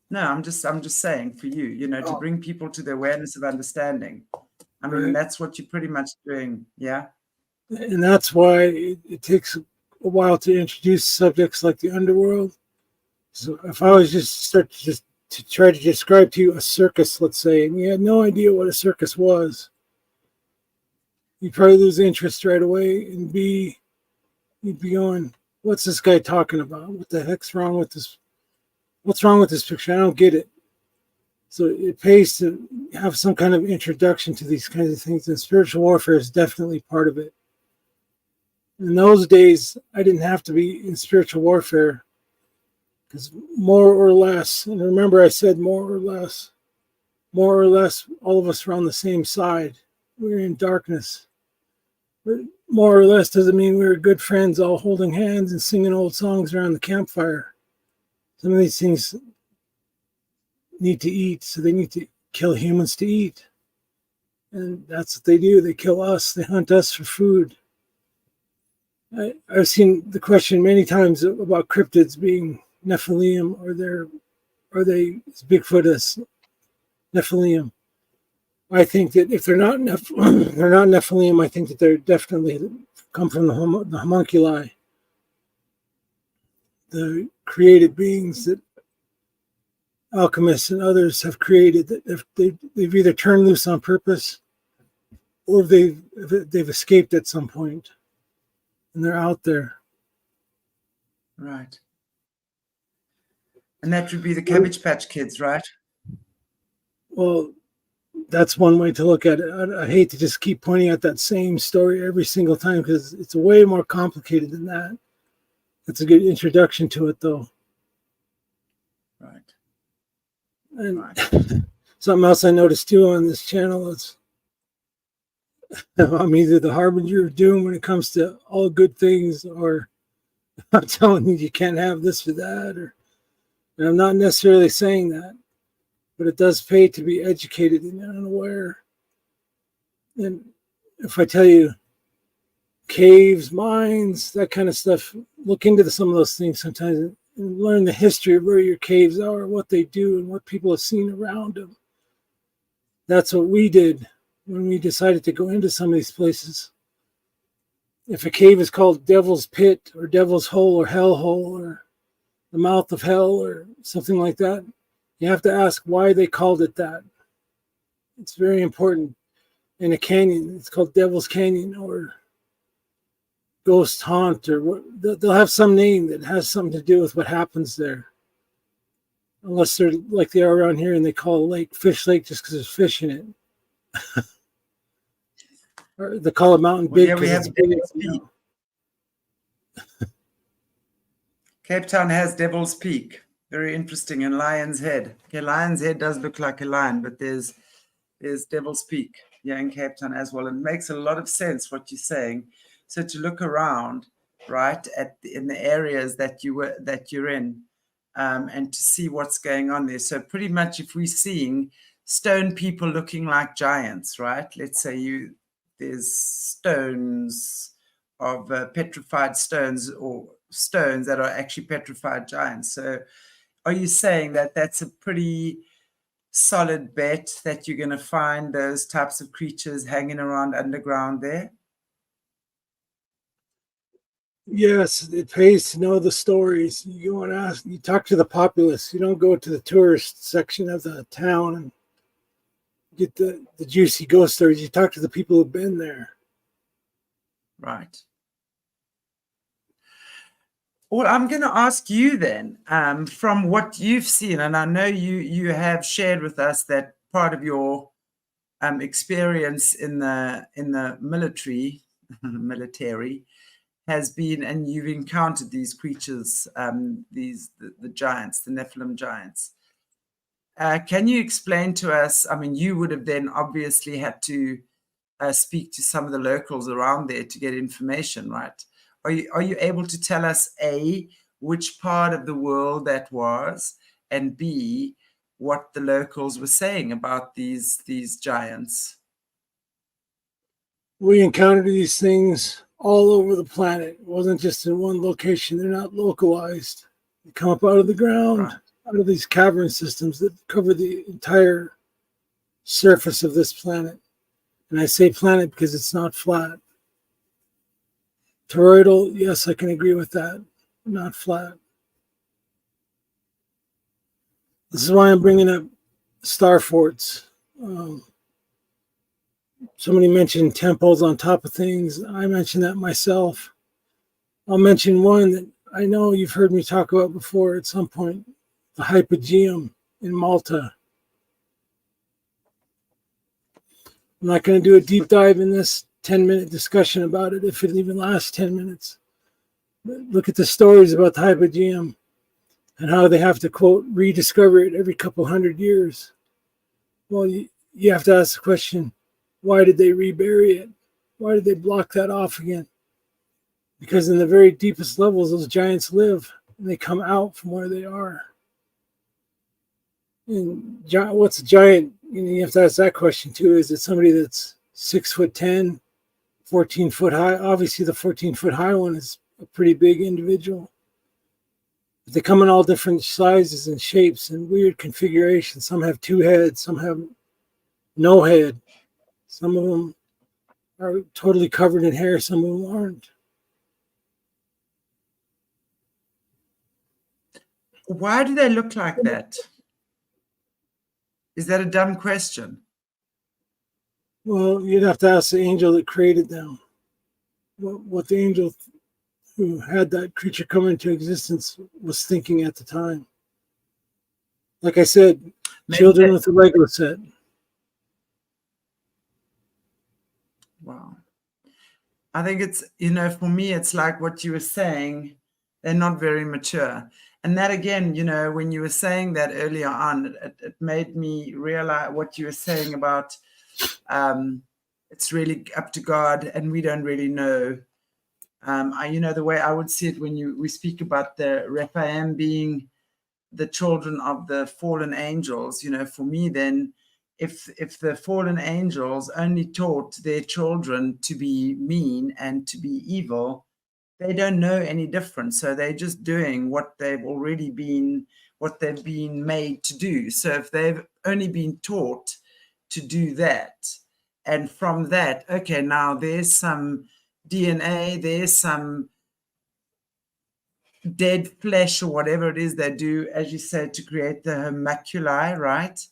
No, I'm just saying for you, you know, to bring people to the awareness of understanding. I mean, that's what you're pretty much doing, yeah? And that's why it takes a while to introduce subjects like the underworld. So if I was just to try to describe to you a circus, let's say, and you had no idea what a circus was, you'd probably lose interest right away, and you'd be going, what's this guy talking about? What the heck's wrong with this? What's wrong with this picture? I don't get it. So it pays to have some kind of introduction to these kinds of things, and spiritual warfare is definitely part of it. In those days, I didn't have to be in spiritual warfare because more or less, and remember I said more or less, all of us were on the same side. We were in darkness. But more or less doesn't mean we were good friends all holding hands and singing old songs around the campfire. Some of these things need to eat, so they need to kill humans to eat. And that's what they do. They kill us. They hunt us for food. I've seen the question many times about cryptids being Nephilim, are they as Bigfoot as Nephilim? I think that if they're not Nephilim, I think that they're definitely come from the homunculi, the created beings that alchemists and others have created, that they've either turned loose on purpose or they've escaped at some point and they're out there. Right. And that would be the Cabbage Patch Kids, right? Well, that's one way to look at it. I hate to just keep pointing at that same story every single time because it's way more complicated than that. It's a good introduction to it, though. Right. And something else I noticed too on this channel is I'm either the harbinger of doom when it comes to all good things, or I'm telling you can't have this or that, and I'm not necessarily saying that, but it does pay to be educated and unaware. And if I tell you caves, mines, that kind of stuff, look into some of those things sometimes and learn the history of where your caves are, what they do, and what people have seen around them. That's what we did when we decided to go into some of these places. If a cave is called Devil's Pit or Devil's Hole or Hell Hole or the Mouth of Hell or something like that, you have to ask why they called it that. It's very important. In a canyon, it's called Devil's Canyon or Ghost Haunt, or they'll have some name that has something to do with what happens there. Unless they're like they are around here and they call a lake Fish Lake just because there's fish in it. Or they call it Mountain Big. Yeah, we have Devil's Peak. Cape Town has Devil's Peak. Very interesting. And Lion's Head. Okay, Lion's Head does look like a lion, but there's Devil's Peak. Yeah, in Cape Town as well. And it makes a lot of sense what you're saying. So to look around, right, in the areas that you're in, and to see what's going on there. So pretty much, if we're seeing stone people looking like giants, right? Let's say there's stones of petrified stones or stones that are actually petrified giants. So are you saying that that's a pretty solid bet that you're going to find those types of creatures hanging around underground there? Yes, it pays to know the stories. You go and ask, you talk to the populace. You don't go to the tourist section of the town and get the juicy ghost stories. You talk to the people who've been there. Right. Well, I'm going to ask you then, from what you've seen, and I know you have shared with us that part of your experience in the military has been, and you've encountered these creatures, the giants, the Nephilim giants. Can you explain to us? I mean, you would have then obviously had to speak to some of the locals around there to get information, right? Are you able to tell us, A, which part of the world that was, and B, what the locals were saying about these giants? We encountered these things all over the planet. It wasn't just in one location. They're not localized. They come up out of the ground, Right. out of these cavern systems that cover the entire surface of this planet. And I say planet because it's not flat. Toroidal, yes, I can agree with that. Not flat. This is why I'm bringing up star forts. Somebody mentioned temples on top of things. I mentioned that myself. I'll mention one that I know you've heard me talk about before at some point, the Hypogeum in Malta. I'm not going to do a deep dive in this 10-minute discussion about it, if it even lasts 10 minutes. But look at the stories about the Hypogeum and how they have to, quote, rediscover it every couple hundred years. Well, you have to ask the question, why did they rebury it? Why did they block that off again? Because in the very deepest levels, those giants live, and they come out from where they are. And what's a giant? You have to ask that question too. Is it somebody that's 6'10", 14 foot high? Obviously, the 14-foot high one is a pretty big individual. But they come in all different sizes and shapes and weird configurations. Some have 2 heads, some have no head. Some of them are totally covered in hair, some of them aren't. Why do they look like that? Is that a dumb question? Well, you'd have to ask the angel that created them. What the angel who had that creature come into existence was thinking at the time. Like I said, children with a Lego set. Wow. I think it's, for me, it's like what you were saying, they're not very mature. And that again, when you were saying that earlier on, it made me realize what you were saying about it's really up to God and we don't really know. The way I would see it when we speak about the Rephaim being the children of the fallen angels, for me then, if the fallen angels only taught their children to be mean and to be evil, they don't know any different. So they're just doing what they've been made to do. So if they've only been taught to do that, and from that, okay, now there's some DNA, there's some dead flesh or whatever it is they do, as you said, to create the homunculi, right?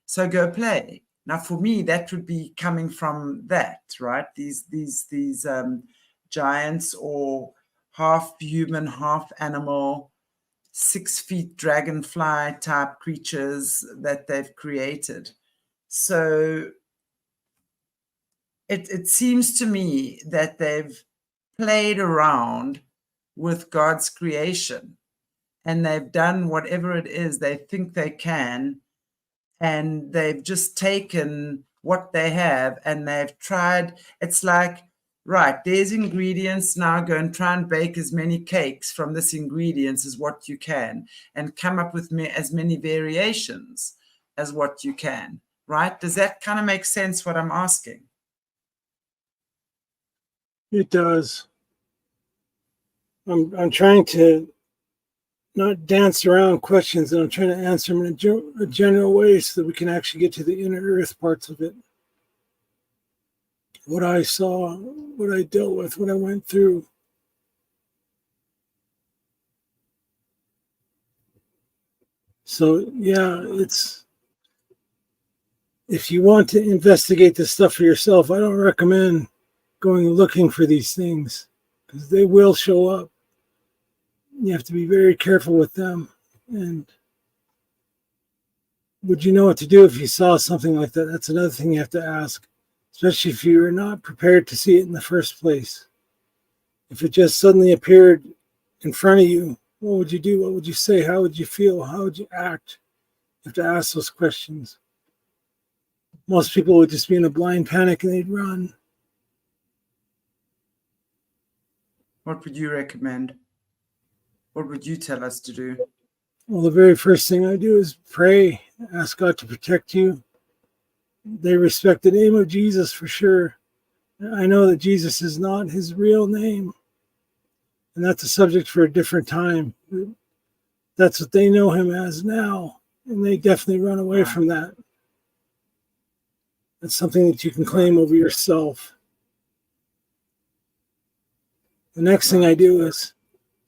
So go play. Now, for me, that would be coming from that, right? These giants or half human, half animal, 6 feet dragonfly type creatures that they've created. So it seems to me that they've played around with God's creation and they've done whatever it is they think they can, and they've just taken what they have and they've tried. It's like, right, there's ingredients, now go and try and bake as many cakes from this ingredients as what you can and come up with as many variations as what you can, right? Does that kind of make sense what I'm asking? It does. I'm trying to not dance around questions, and I'm trying to answer them in a general way so that we can actually get to the inner earth parts of it. What I saw, what I dealt with, what I went through. So, yeah, if you want to investigate this stuff for yourself, I don't recommend going looking for these things because they will show up. You have to be very careful with them. And would you know what to do if you saw something like that? That's another thing you have to ask, especially if you're not prepared to see it in the first place. If it just suddenly appeared in front of you, what would you do? What would you say? How would you feel? How would you act? You have to ask those questions. Most people would just be in a blind panic and they'd run. What would you recommend? What would you tell us to do? Well, the very first thing I do is pray, ask God to protect you. They respect the name of Jesus for sure. I know that Jesus is not his real name. And that's a subject for a different time. That's what they know him as now. And they definitely run away from that. That's something that you can claim over yourself. The next thing I do is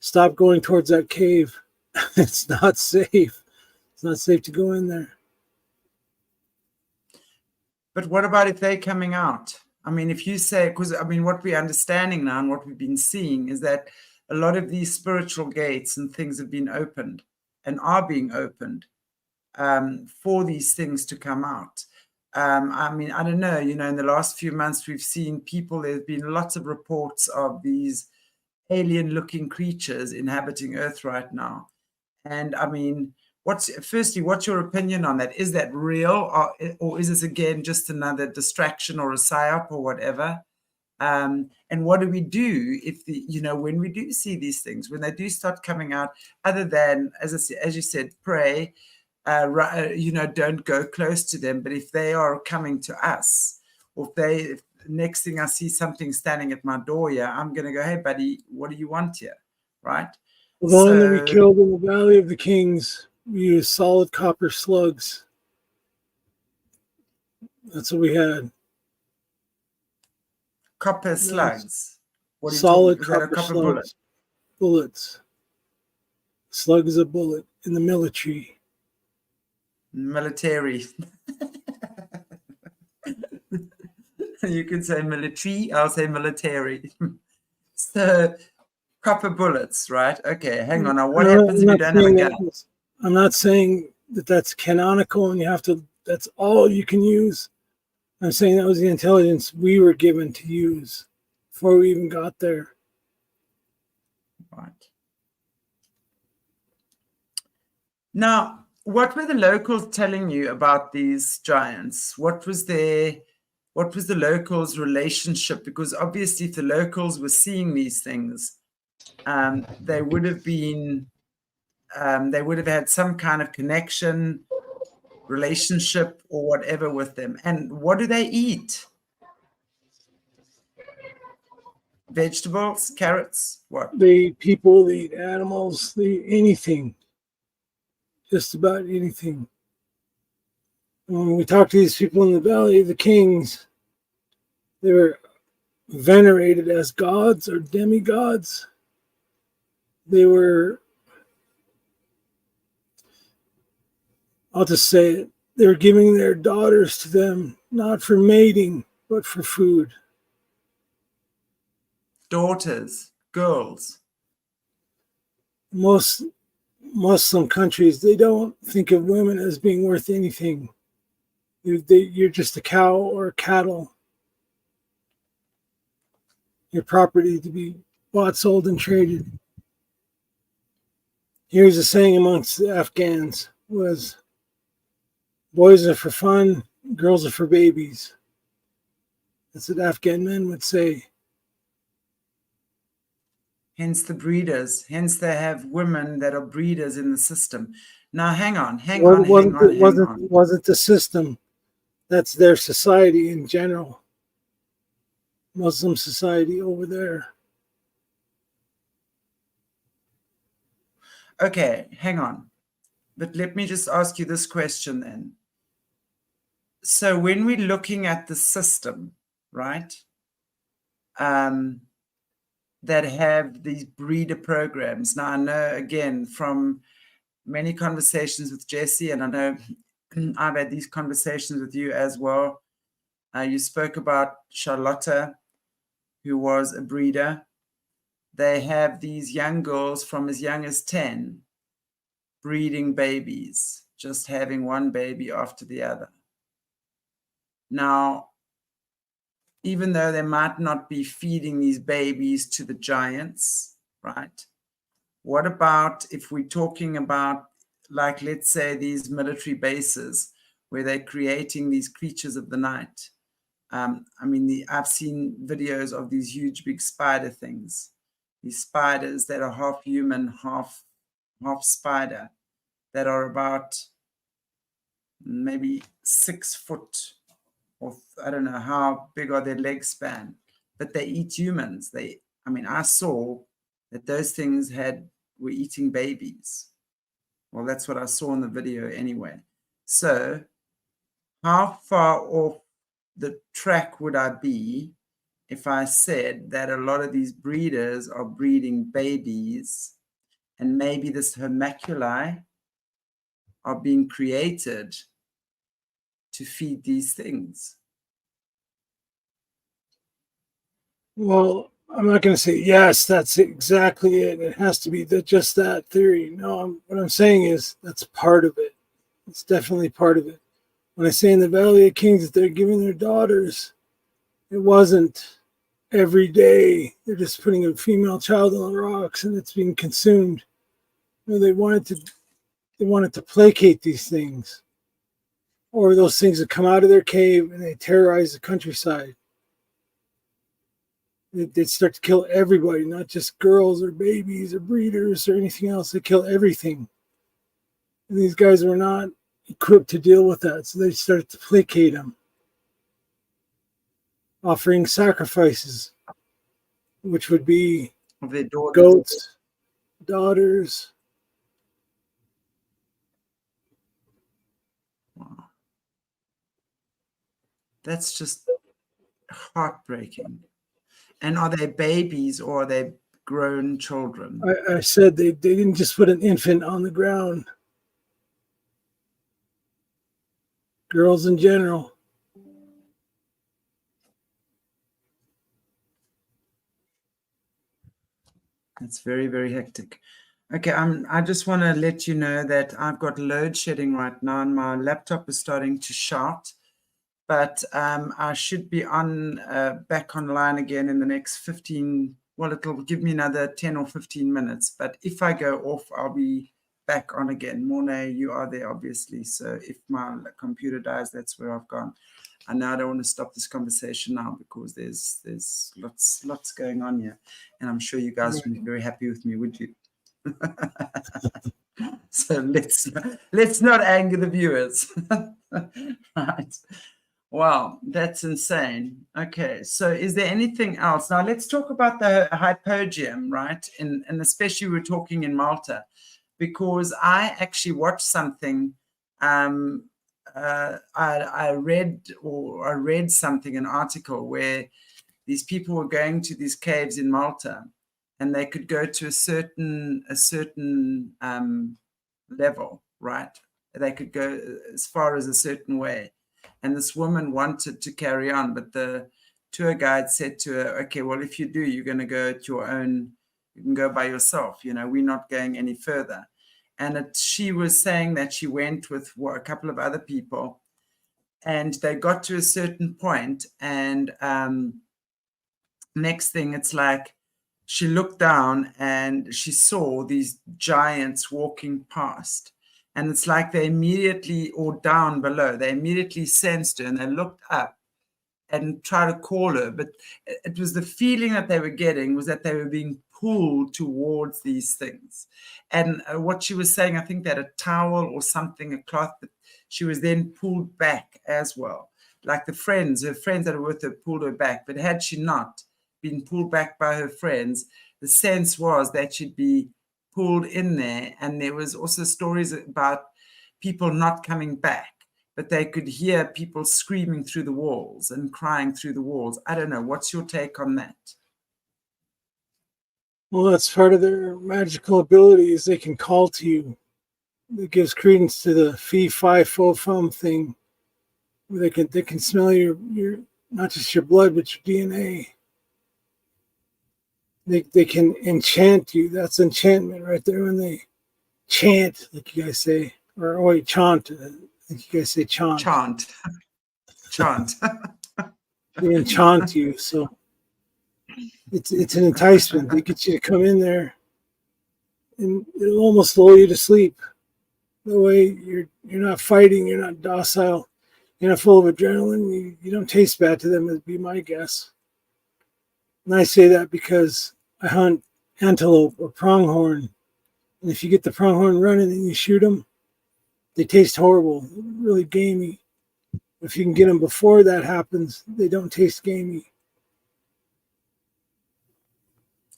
stop going towards that cave. It's not safe. It's not safe to go in there. But what about if they're coming out? I mean, if you say, because I mean, what we're understanding now and what we've been seeing is that a lot of these spiritual gates and things have been opened and are being opened for these things to come out. I mean, I don't know, you know, in the last few months, we've seen people, there's been lots of reports of these alien-looking creatures inhabiting Earth right now. And I mean, what's your opinion on that? Is that real, or is this again just another distraction or a psyop or whatever? And what do we do if when we do see these things, when they do start coming out, other than, as you said, pray, don't go close to them. But if they are coming to us, or if next thing I see something standing at my door here, I'm going to go, hey, buddy, what do you want here? Right? The one that we killed in the Valley of the Kings, we used solid copper slugs. That's what we had. Copper slugs? What are solid you talking, copper slugs. Bullets. Slug is a bullet in the military. Military. You can say military, I'll say military. So copper bullets, right? Okay, hang on. Now, what happens if you don't have a gun? I'm not saying that that's canonical and that's all you can use. I'm saying that was the intelligence we were given to use before we even got there. Right. Now, what were the locals telling you about these giants? What was the locals' relationship? Because obviously, if the locals were seeing these things, they would have had some kind of connection, relationship, or whatever with them. And what do they eat? Vegetables, carrots, what? They eat people, they eat animals, they eat anything. Just about anything. When we talk to these people in the Valley of the Kings, they were venerated as gods or demigods. They were, I'll just say it, they were giving their daughters to them, not for mating, but for food. Daughters, girls. Most Muslim countries, they don't think of women as being worth anything. You're just a cow or a cattle. Your property to be bought, sold, and traded. Here's a saying amongst the Afghans was, boys are for fun, girls are for babies. That's what Afghan men would say. Hence the breeders. Hence they have women that are breeders in the system. Now, hang on. Wasn't the system. That's their society in general. Muslim society over there. Okay, hang on. But let me just ask you this question then. So when we're looking at the system, right, that have these breeder programs. Now, I know, again, from many conversations with Jesse, and I know I've had these conversations with you as well. You spoke about Charlotta, who was a breeder. They have these young girls from as young as 10 breeding babies, just having one baby after the other. Now, even though they might not be feeding these babies to the giants, right? What about if we're talking about, like, let's say these military bases where they're creating these creatures of the night? I mean, I've seen videos of these huge, big spider things. These spiders that are half human, half spider, that are about maybe 6 foot, or I don't know how big are their leg span, but they eat humans. I saw that those things were eating babies. Well, that's what I saw in the video anyway. So how far off the track would I be if I said that a lot of these breeders are breeding babies, and maybe this homunculi are being created to feed these things? Well, I'm not going to say yes, that's exactly it. It has to be just that theory. No, what I'm saying is that's part of it. It's definitely part of it. When I say in the Valley of Kings that they're giving their daughters, it wasn't every day. They're just putting a female child on the rocks and it's being consumed. You know, they wanted to placate these things, or those things that come out of their cave and they terrorize the countryside. They'd start to kill everybody, not just girls or babies or breeders or anything else. They kill everything. And these guys were not equipped to deal with that, so they started to placate them, offering sacrifices, which would be Of their daughters. goats, daughters. Wow. That's just heartbreaking. And are they babies or are they grown children? I said they didn't just put an infant on the ground. Girls in general. It's very, very hectic. Okay, I just want to let you know that I've got load shedding right now and my laptop is starting to shout. But I should be back online again in the next 15, well, it'll give me another 10 or 15 minutes. But if I go off, I'll be back on again. Morné, you are there, obviously. So if my computer dies, that's where I've gone. And now I don't want to stop this conversation now because there's lots going on here. And I'm sure you guys would be very happy with me, would you? So let's not anger the viewers. Right. Wow, that's insane. Okay, so is there anything else? Now let's talk about the hypogeum, right? And especially we're talking in Malta, because I actually watched something. I read something, an article where these people were going to these caves in Malta, and they could go to a certain level, right? They could go as far as a certain way. And this woman wanted to carry on, but the tour guide said to her, okay, well, if you do, you're going to go at your own, you can go by yourself. You know, we're not going any further. And she was saying that she went with a couple of other people, and they got to a certain point, and next thing, it's like she looked down and she saw these giants walking past. And it's like they immediately, or down below, they immediately sensed her and they looked up and tried to call her. But it was the feeling that they were getting was that they were being pulled towards these things. And what she was saying, I think that a towel or something, a cloth, but she was then pulled back as well. Like her friends that were with her pulled her back. But had she not been pulled back by her friends, the sense was that she'd be pulled in there. And there was also stories about people not coming back, but they could hear people screaming through the walls and crying through the walls. I don't know. What's your take on that? Well, that's part of their magical abilities. They can call to you. It gives credence to the fee, fi, fo, fum thing. They can smell your not just your blood, but your DNA. They can enchant you. That's enchantment right there when they chant, like you guys say, or chant. I think you guys say chant. Chant. They enchant you. So it's an enticement. They get you to come in there, and it'll almost lull you to sleep. The way you're not fighting, you're not docile, you're not full of adrenaline. You don't taste bad to them, would be my guess. And I say that because I hunt antelope or pronghorn, and if you get the pronghorn running and you shoot them, they taste horrible, really gamey. If you can get them before that happens, they don't taste gamey.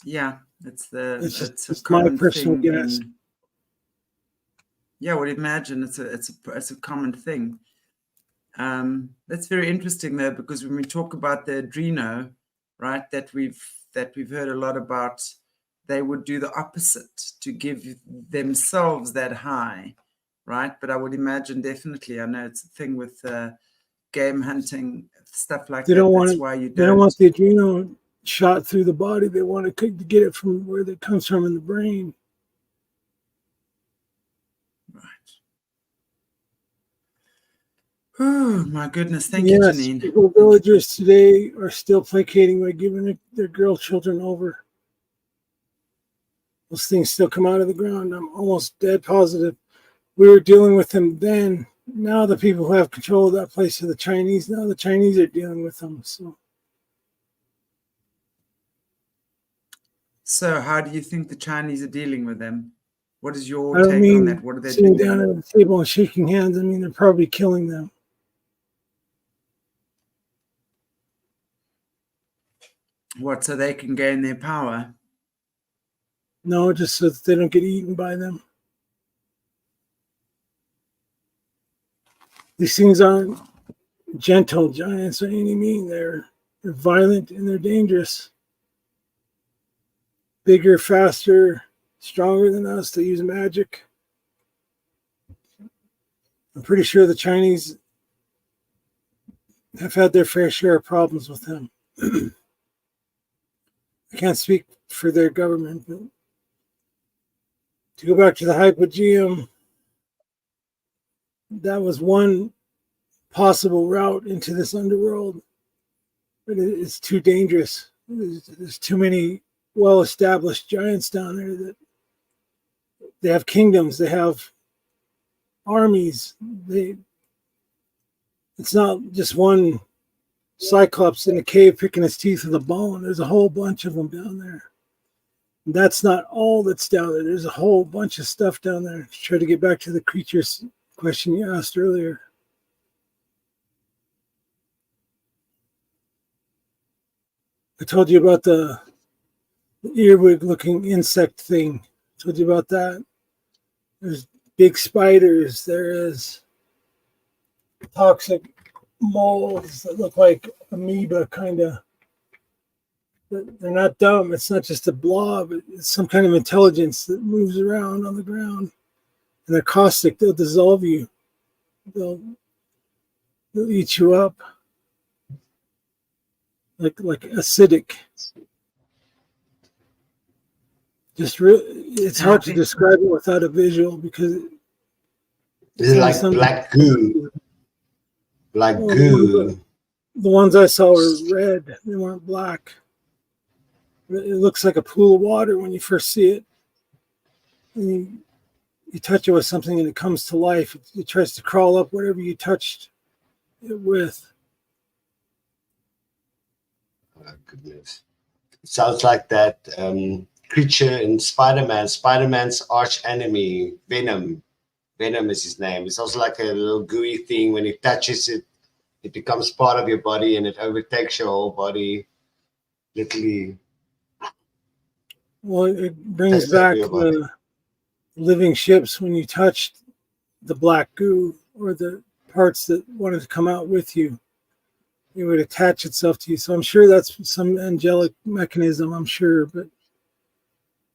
Yeah, it's a my common personal thing. guess. Yeah, I would imagine it's a common thing. That's very interesting though, because when we talk about the adreno, right, that we've heard a lot about, they would do the opposite to give themselves that high, right? But I would imagine definitely, I know it's a thing with game hunting, stuff like that. That's why you don't. They don't want the adrenal shot through the body. They want to get it from where it comes from in the brain. Oh my goodness! Thank you, Janine. People, villagers today are still placating by giving their girl children over. Those things still come out of the ground. I'm almost dead positive. We were dealing with them then. Now the people who have control of that place are the Chinese. Now the Chinese are dealing with them. So how do you think the Chinese are dealing with them? What is your take on that? What are they sitting doing? down at the table and shaking hands? I mean, they're probably killing them. What, so they can gain their power? No, just so that they don't get eaten by them. These things aren't gentle giants by any means. They're violent and they're dangerous. Bigger, faster, stronger than us. They use magic. I'm pretty sure the Chinese have had their fair share of problems with them. I can't speak for their government, but to go back to the hypogeum, that was one possible route into this underworld, but it's too dangerous. There's too many well-established giants down there that they have kingdoms, they have armies. It's not just one Cyclops in a cave picking his teeth with a bone. There's a whole bunch of them down there. And that's not all that's down there. There's a whole bunch of stuff down there. To try to get back to the creatures question you asked earlier. I told you about the earwig-looking insect thing. I told you about that. There's big spiders. There is toxic moles that look like amoeba, kind of. They're not dumb. It's not just a blob. It's some kind of intelligence that moves around on the ground. And they're caustic. They'll dissolve you. They'll eat you up. Like acidic. It's hard to describe it without a visual because it's like black goo. Like goo. The ones I saw were red. They weren't black. It looks like a pool of water when you first see it. And you touch it with something and it comes to life. It tries to crawl up whatever you touched it with. Oh, goodness. It sounds like that creature in Spider-Man. Spider-Man's arch enemy, Venom. Venom is his name. It's also like a little gooey thing. When it touches it, it becomes part of your body and it overtakes your whole body. Literally. Well, it brings back the living ships when you touched the black goo or the parts that wanted to come out with you. It would attach itself to you. So I'm sure that's some angelic mechanism, I'm sure. But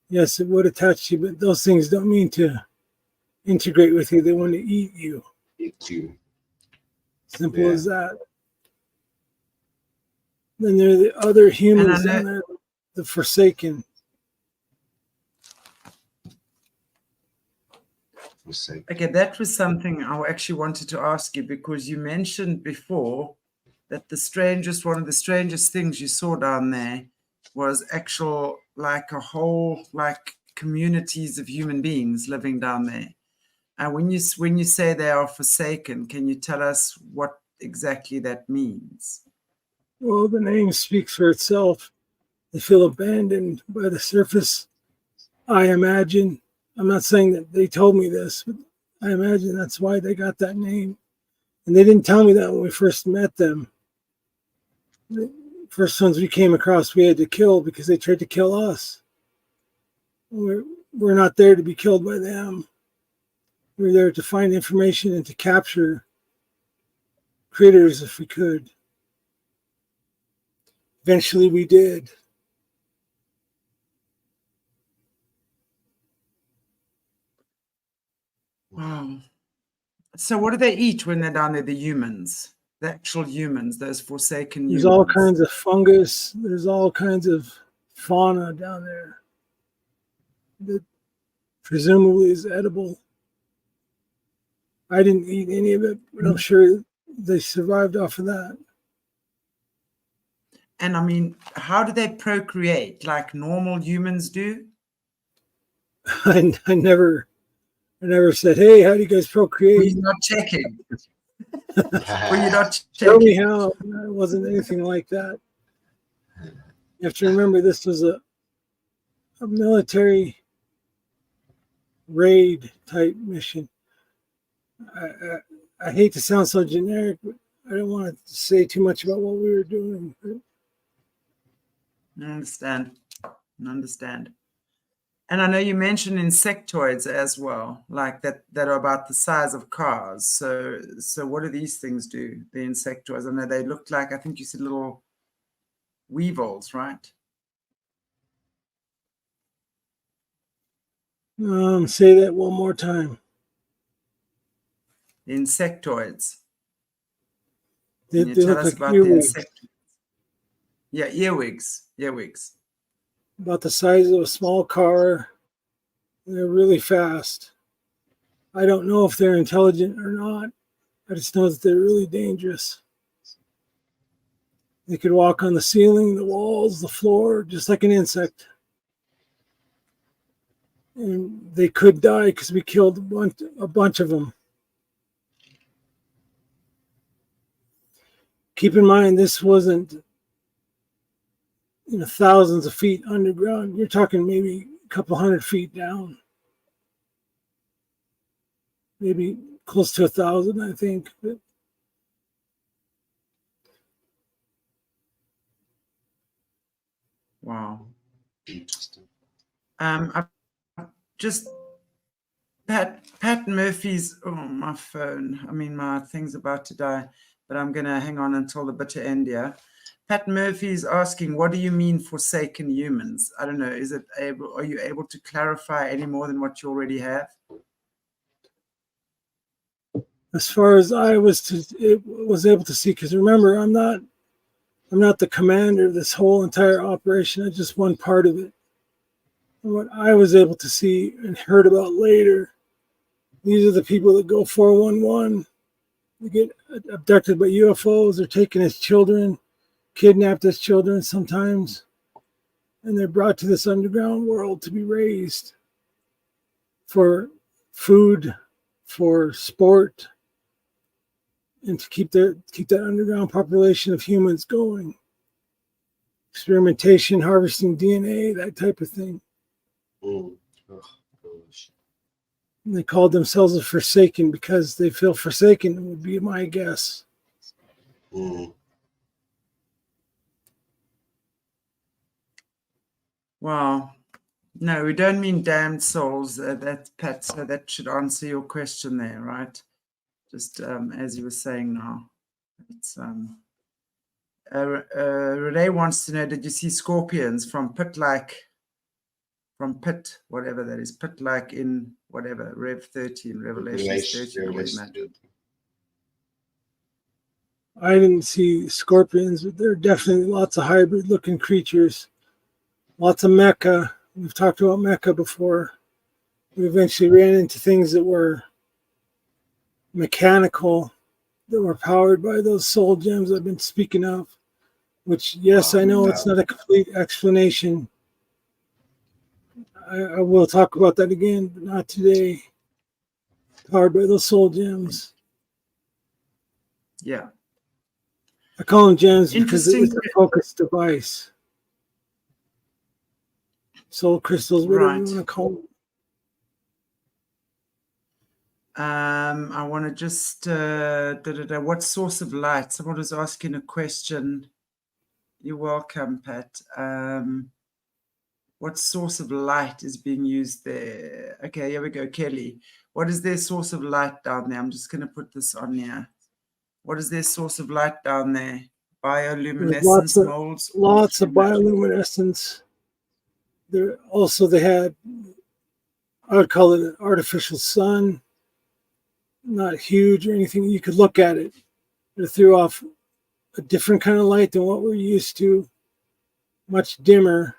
yes, it would attach to you. But those things don't mean to integrate with you. They want to eat you. Eat you. Simple as that. Then there are the other humans down there, the Forsaken. Okay, that was something I actually wanted to ask you because you mentioned before that one of the strangest things you saw down there was actual, like a whole, like communities of human beings living down there. And when you say they are forsaken, can you tell us what exactly that means? Well, the name speaks for itself. They feel abandoned by the surface. I imagine, I'm not saying that they told me this, but I imagine that's why they got that name. And they didn't tell me that when we first met them. The first ones we came across, we had to kill because they tried to kill us. We're not there to be killed by them. We're there to find information and to capture critters if we could. Eventually we did. Wow. So what do they eat when they're down there, the humans? The actual humans, those forsaken humans? There's all kinds of fungus. There's all kinds of fauna down there that presumably is edible. I didn't eat any of it, but I'm sure they survived off of that. And I mean, how do they procreate like normal humans do? I never said, hey, how do you guys procreate? Were you not checking? Were you not Tell me checking? how. It wasn't anything like that. You have to remember this was a military raid type mission. I hate to sound so generic, but I don't want to say too much about what we were doing. I understand. And I know you mentioned insectoids as well, like that are about the size of cars. So what do these things do, the insectoids? I know they look like, I think you said little weevils, right? Say that one more time. The insectoids. They Can you tell look us like about the earwigs. insectoids? Yeah, earwigs. About the size of a small car. They're really fast. I don't know if they're intelligent or not. I just know that they're really dangerous. They could walk on the ceiling, the walls, the floor, just like an insect. And they could die because we killed a bunch of them. Keep in mind, this wasn't thousands of feet underground. You're talking maybe a couple 100 feet down. Maybe close to 1,000, I think. But Wow. Interesting. I just Pat Murphy's, oh, my phone. I mean, my thing's about to die, but I'm going to hang on until the bitter end here. Pat Murphy's asking, what do you mean forsaken humans? I don't know. Are you able to clarify any more than what you already have? as far as I was able to see, because remember, I'm not the commander of this whole entire operation. I'm just one part of it. And what I was able to see and heard about later, these are the people that go 411. They get abducted by UFOs. They're taken as children, kidnapped as children sometimes, and they're brought to this underground world to be raised for food, for sport, and to keep that underground population of humans going. Experimentation, harvesting DNA, that type of thing. Oh, gosh. And they called themselves the Forsaken because they feel forsaken, would be my guess. Wow. No, we don't mean damned souls. That's Pat. So that should answer your question there, right? Just as you were saying now. It's Renee wants to know, did you see scorpions from pit, whatever that is, pit like in whatever, Rev 13, Revelation 13. I didn't see scorpions, but there are definitely lots of hybrid looking creatures. Lots of mecha. We've talked about mecha before. We eventually ran into things that were mechanical, that were powered by those soul gems I've been speaking of, which, yes, I know it's not a complete explanation. I will talk about that again, but not today. Powered by those soul gems. Yeah. I call them gems because Interesting. it's a focused device. Soul crystals, whatever you want to call them. I want to just, what source of light? Someone was asking a question. You're welcome, Pat. What source of light is being used there? Okay, here we go, Kelly. What is their source of light down there? I'm just going to put this on here. What is their source of light down there? Bioluminescence molds? Lots of bioluminescence. They had, I would call it an artificial sun. Not huge or anything. You could look at it. It threw off a different kind of light than what we're used to. Much dimmer.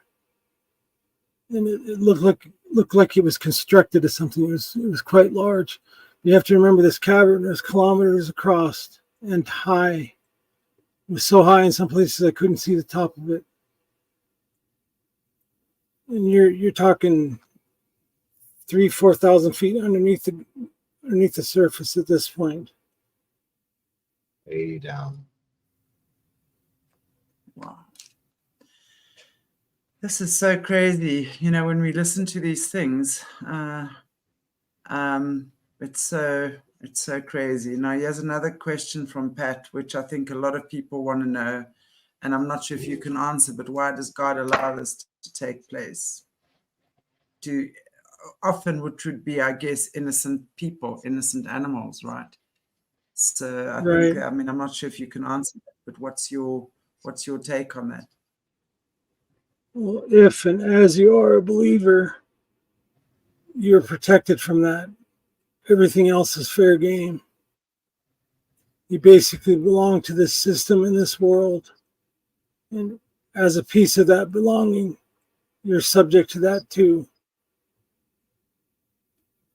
And it looked like it was constructed of something. It was quite large. You have to remember this cavern was kilometers across and high. It was so high in some places I couldn't see the top of it. And you're talking 3,000-4,000 feet underneath the surface at this point. 80 down. Wow. This is so crazy. You know, when we listen to these things, it's so crazy. Now, here's another question from Pat, which I think a lot of people want to know, and I'm not sure if you can answer, but why does God allow this to take place? Often, which would be, I guess, innocent people, innocent animals, right? So I think, I mean, I'm not sure if you can answer that, but what's your take on that? Well, if and as you are a believer, you're protected from that. Everything else is fair game. You basically belong to this system in this world. And as a piece of that belonging, you're subject to that too.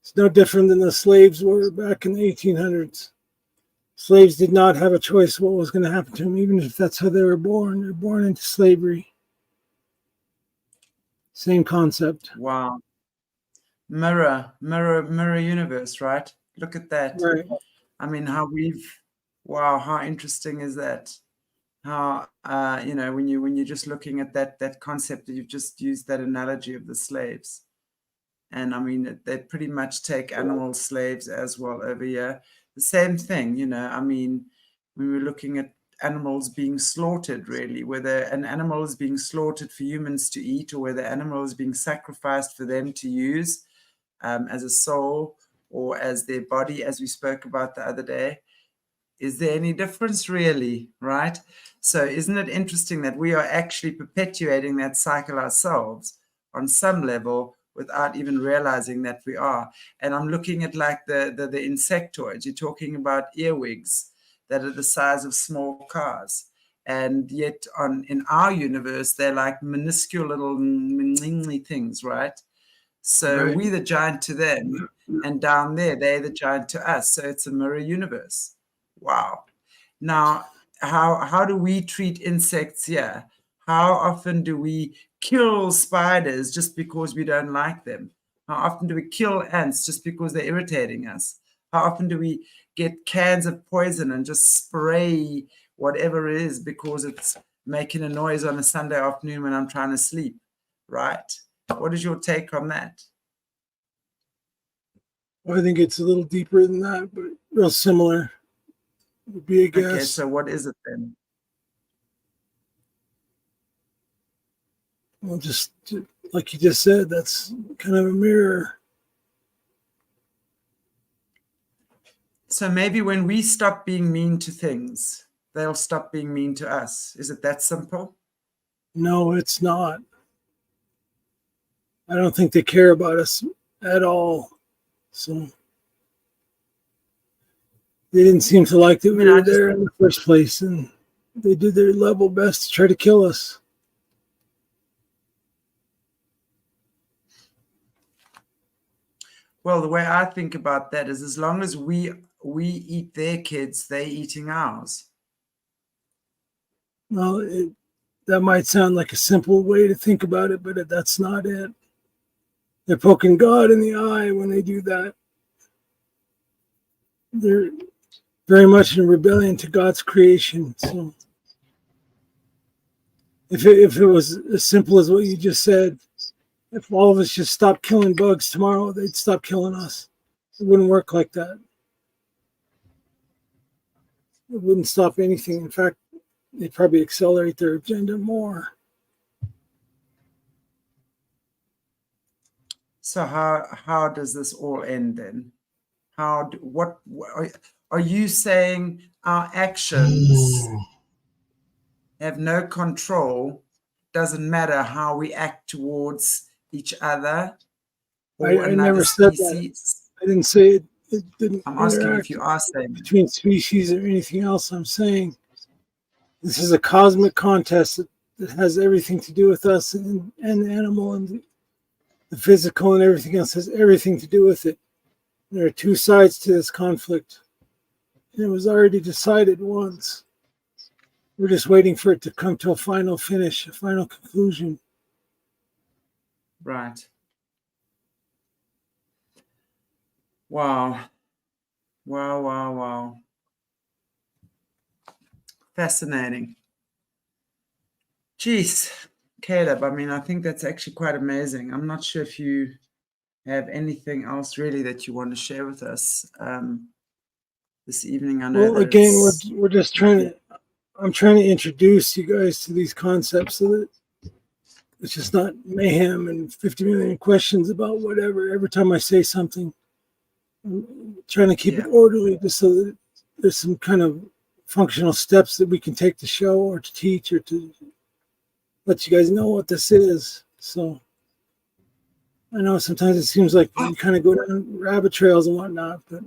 It's no different than the slaves were back in the 1800s. Slaves did not have a choice what was going to happen to them, even if that's how they were born. They're born into slavery. Same concept. Wow. Mirror universe, right? Look at that. Right. I mean, how interesting is that? How, you know, when you're just looking at that concept, you've just used that analogy of the slaves. And I mean, they pretty much take animal slaves as well over here. The same thing, you know, I mean, when we're looking at animals being slaughtered, really, whether an animal is being slaughtered for humans to eat or whether animal is being sacrificed for them to use as a soul or as their body, as we spoke about the other day. Is there any difference, really, right? So isn't it interesting that we are actually perpetuating that cycle ourselves on some level without even realizing that we are? And I'm looking at like the insectoids. You're talking about earwigs that are the size of small cars. And yet in our universe, they're like minuscule little things, right? So we're the giant to them, and down there, they're the giant to us. So it's a mirror universe. Wow. Now, how do we treat insects here? How often do we kill spiders just because we don't like them? How often do we kill ants just because they're irritating us? How often do we get cans of poison and just spray whatever it is because it's making a noise on a Sunday afternoon when I'm trying to sleep, right? What is your take on that? Well, I think it's a little deeper than that, but real similar would be a guess. Okay, so what is it then? Well, just like you just said, that's kind of a mirror. So maybe when we stop being mean to things, they'll stop being mean to us. Is it that simple? No, it's not. I don't think they care about us at all. So they didn't seem to like that we were there in the first place, and they did their level best to try to kill us. Well, the way I think about that is as long as we we eat their kids, they eating ours. Well, that might sound like a simple way to think about it, but that's not it. They're poking God in the eye when they do that. They're very much in rebellion to God's creation. So if it was as simple as what you just said, if all of us just stopped killing bugs tomorrow, they'd stop killing us. It wouldn't work like that. It wouldn't stop anything. In fact, they'd probably accelerate their agenda more. So how does this all end then? What are you saying? Our actions have no control. Doesn't matter how we act towards each other or I another never said species. that. I didn't say it. It didn't. I'm asking if you are saying between species or anything else. I'm saying this is a cosmic contest that has everything to do with us and the animal and the physical and everything else has everything to do with it. There are two sides to this conflict. And it was already decided once. We're just waiting for it to come to a final finish, a final conclusion. right. Wow. Wow. Fascinating. Jeez, Caleb, I mean, I think that's actually quite amazing. I'm not sure if you have anything else really that you want to share with us this evening. I know Well, again, we're just I'm trying to introduce you guys to these concepts so that it's just not mayhem and 50 million questions about whatever. Every time I say something, I'm trying to keep it orderly just so that there's some kind of functional steps that we can take to show or to teach or to let you guys know what this is. So I know sometimes it seems like you kind of go down rabbit trails and whatnot, but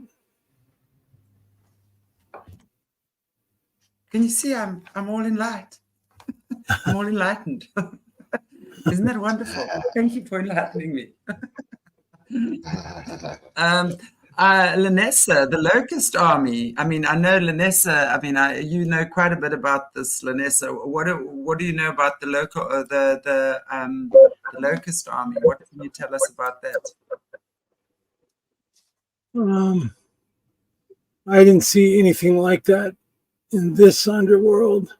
can you see I'm all in light? I'm all enlightened. Isn't that wonderful? Thank you for enlightening me. Lanessa, the Locust Army. I mean, I know Lanessa. I mean, you know quite a bit about this, Lanessa. What do you know about the Locust Army? What can you tell us about that? I didn't see anything like that in this underworld.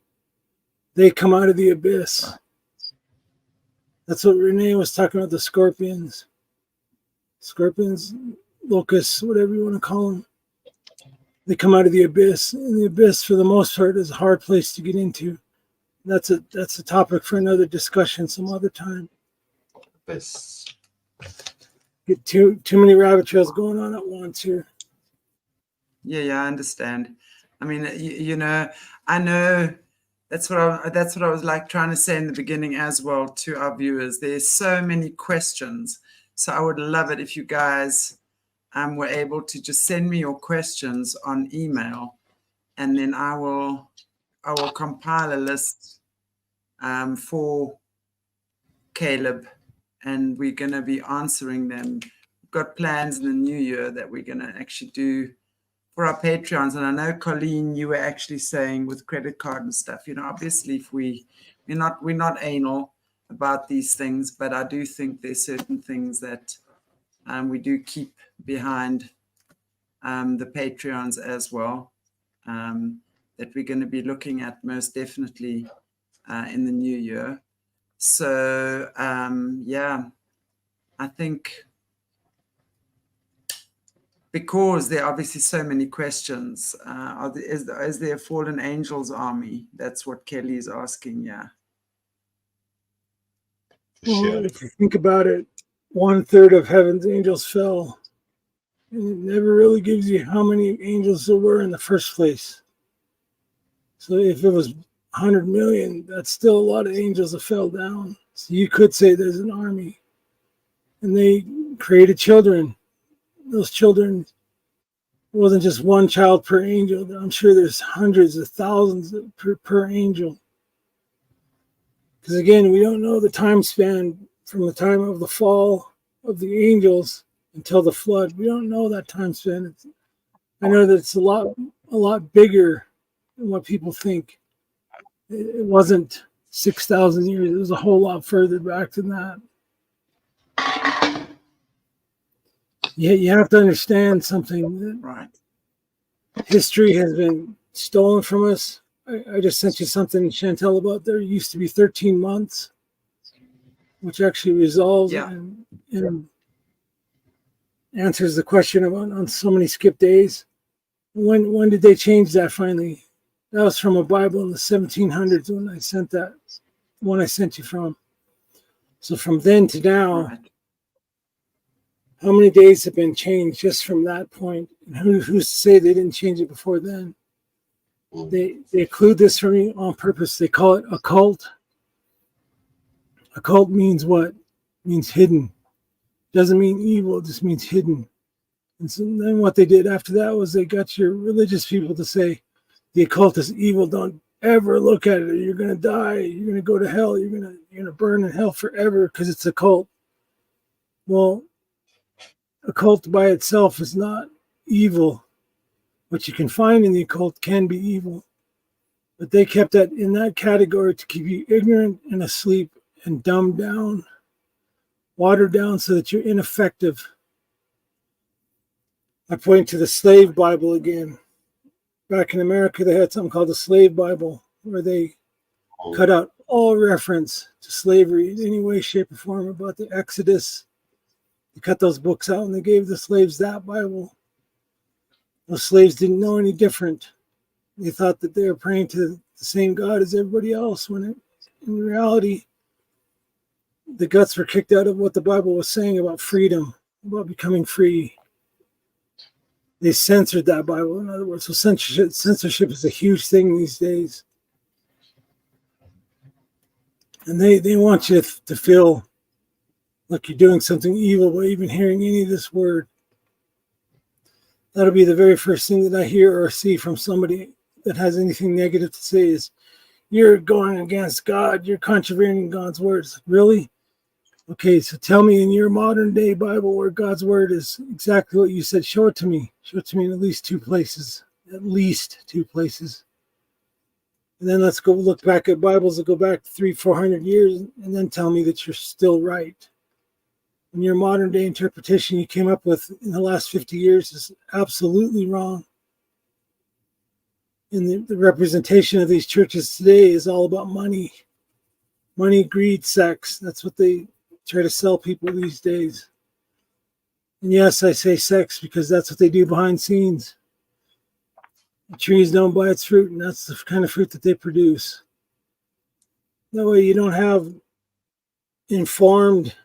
They come out of the abyss. That's what Renee was talking about, the scorpions. Scorpions, locusts, whatever you want to call them. They come out of the abyss. And the abyss, for the most part, is a hard place to get into. That's a topic for another discussion some other time. Abyss. Get too many rabbit trails going on at once here. Yeah, I understand. I mean, you know, I know that's what I was like trying to say in the beginning as well to our viewers. There's so many questions. So I would love it if you guys were able to just send me your questions on email, and then I will compile a list for Caleb, and we're going to be answering them. We've got plans in the new year that we're going to actually do for our Patreons. And I know, Colleen, you were actually saying with credit card and stuff, you know, obviously if we're not anal about these things, but I do think there's certain things that we do keep behind the Patreons as well, that we're going to be looking at most definitely in the new year. So, yeah, I think because there are obviously so many questions, is there a fallen angels army? That's what Kelly is asking, yeah. Well, if you think about it, 1/3 of heaven's angels fell. And it never really gives you how many angels there were in the first place. So if it was 100 million, that's still a lot of angels that fell down. So you could say there's an army. And they created children. Those children, it wasn't just one child per angel. I'm sure there's hundreds of thousands per angel. Because again, we don't know the time span from the time of the fall of the angels until the flood. We don't know that time span. I know that it's a lot bigger than what people think. It wasn't 6,000 years. It was a whole lot further back than that. You have to understand something. That Right. history has been stolen from us. I just sent you something, Chantelle, about there used to be 13 months, which actually resolves and answers the question on so many skip days. When did they change that finally? That was from a Bible in the 1700s when I sent that one I sent you from. So from then to now, Right. how many days have been changed just from that point? And who's to say they didn't change it before then? They include this for me on purpose. They call it occult. Occult means what? It means hidden. Doesn't mean evil, it just means hidden. And so then what they did after that was they got your religious people to say the occult is evil. Don't ever look at it, or you're going to die. You're going to go to hell. You're going to burn in hell forever because it's occult. Well, occult by itself is not evil. What you can find in the occult can be evil. But they kept that in that category to keep you ignorant and asleep and dumbed down, watered down so that you're ineffective. I point to the slave Bible again. Back in America, they had something called the slave Bible, where they cut out all reference to slavery in any way, shape, or form about the Exodus. They cut those books out and they gave the slaves that Bible. Those slaves didn't know any different. They thought that they were praying to the same God as everybody else, when in reality, the guts were kicked out of what the Bible was saying about freedom, about becoming free. They censored that Bible, in other words. So censorship is a huge thing these days. And they want you to feel like you're doing something evil by even hearing any of this word. That'll be the very first thing that I hear or see from somebody that has anything negative to say is, you're going against God, you're contravening God's words. Really? Okay, so tell me in your modern day Bible where God's word is exactly what you said. Show it to me. Show it to me in at least two places. At least two places. And then let's go look back at Bibles that go back 300-400 years and then tell me that you're still right. And your modern day interpretation you came up with in the last 50 years is absolutely wrong. And the representation of these churches today is all about money. Money, greed, sex. That's what they try to sell people these days. And yes, I say sex because that's what they do behind scenes. The trees don't buy its fruit, and that's the kind of fruit that they produce. That way you don't have informed,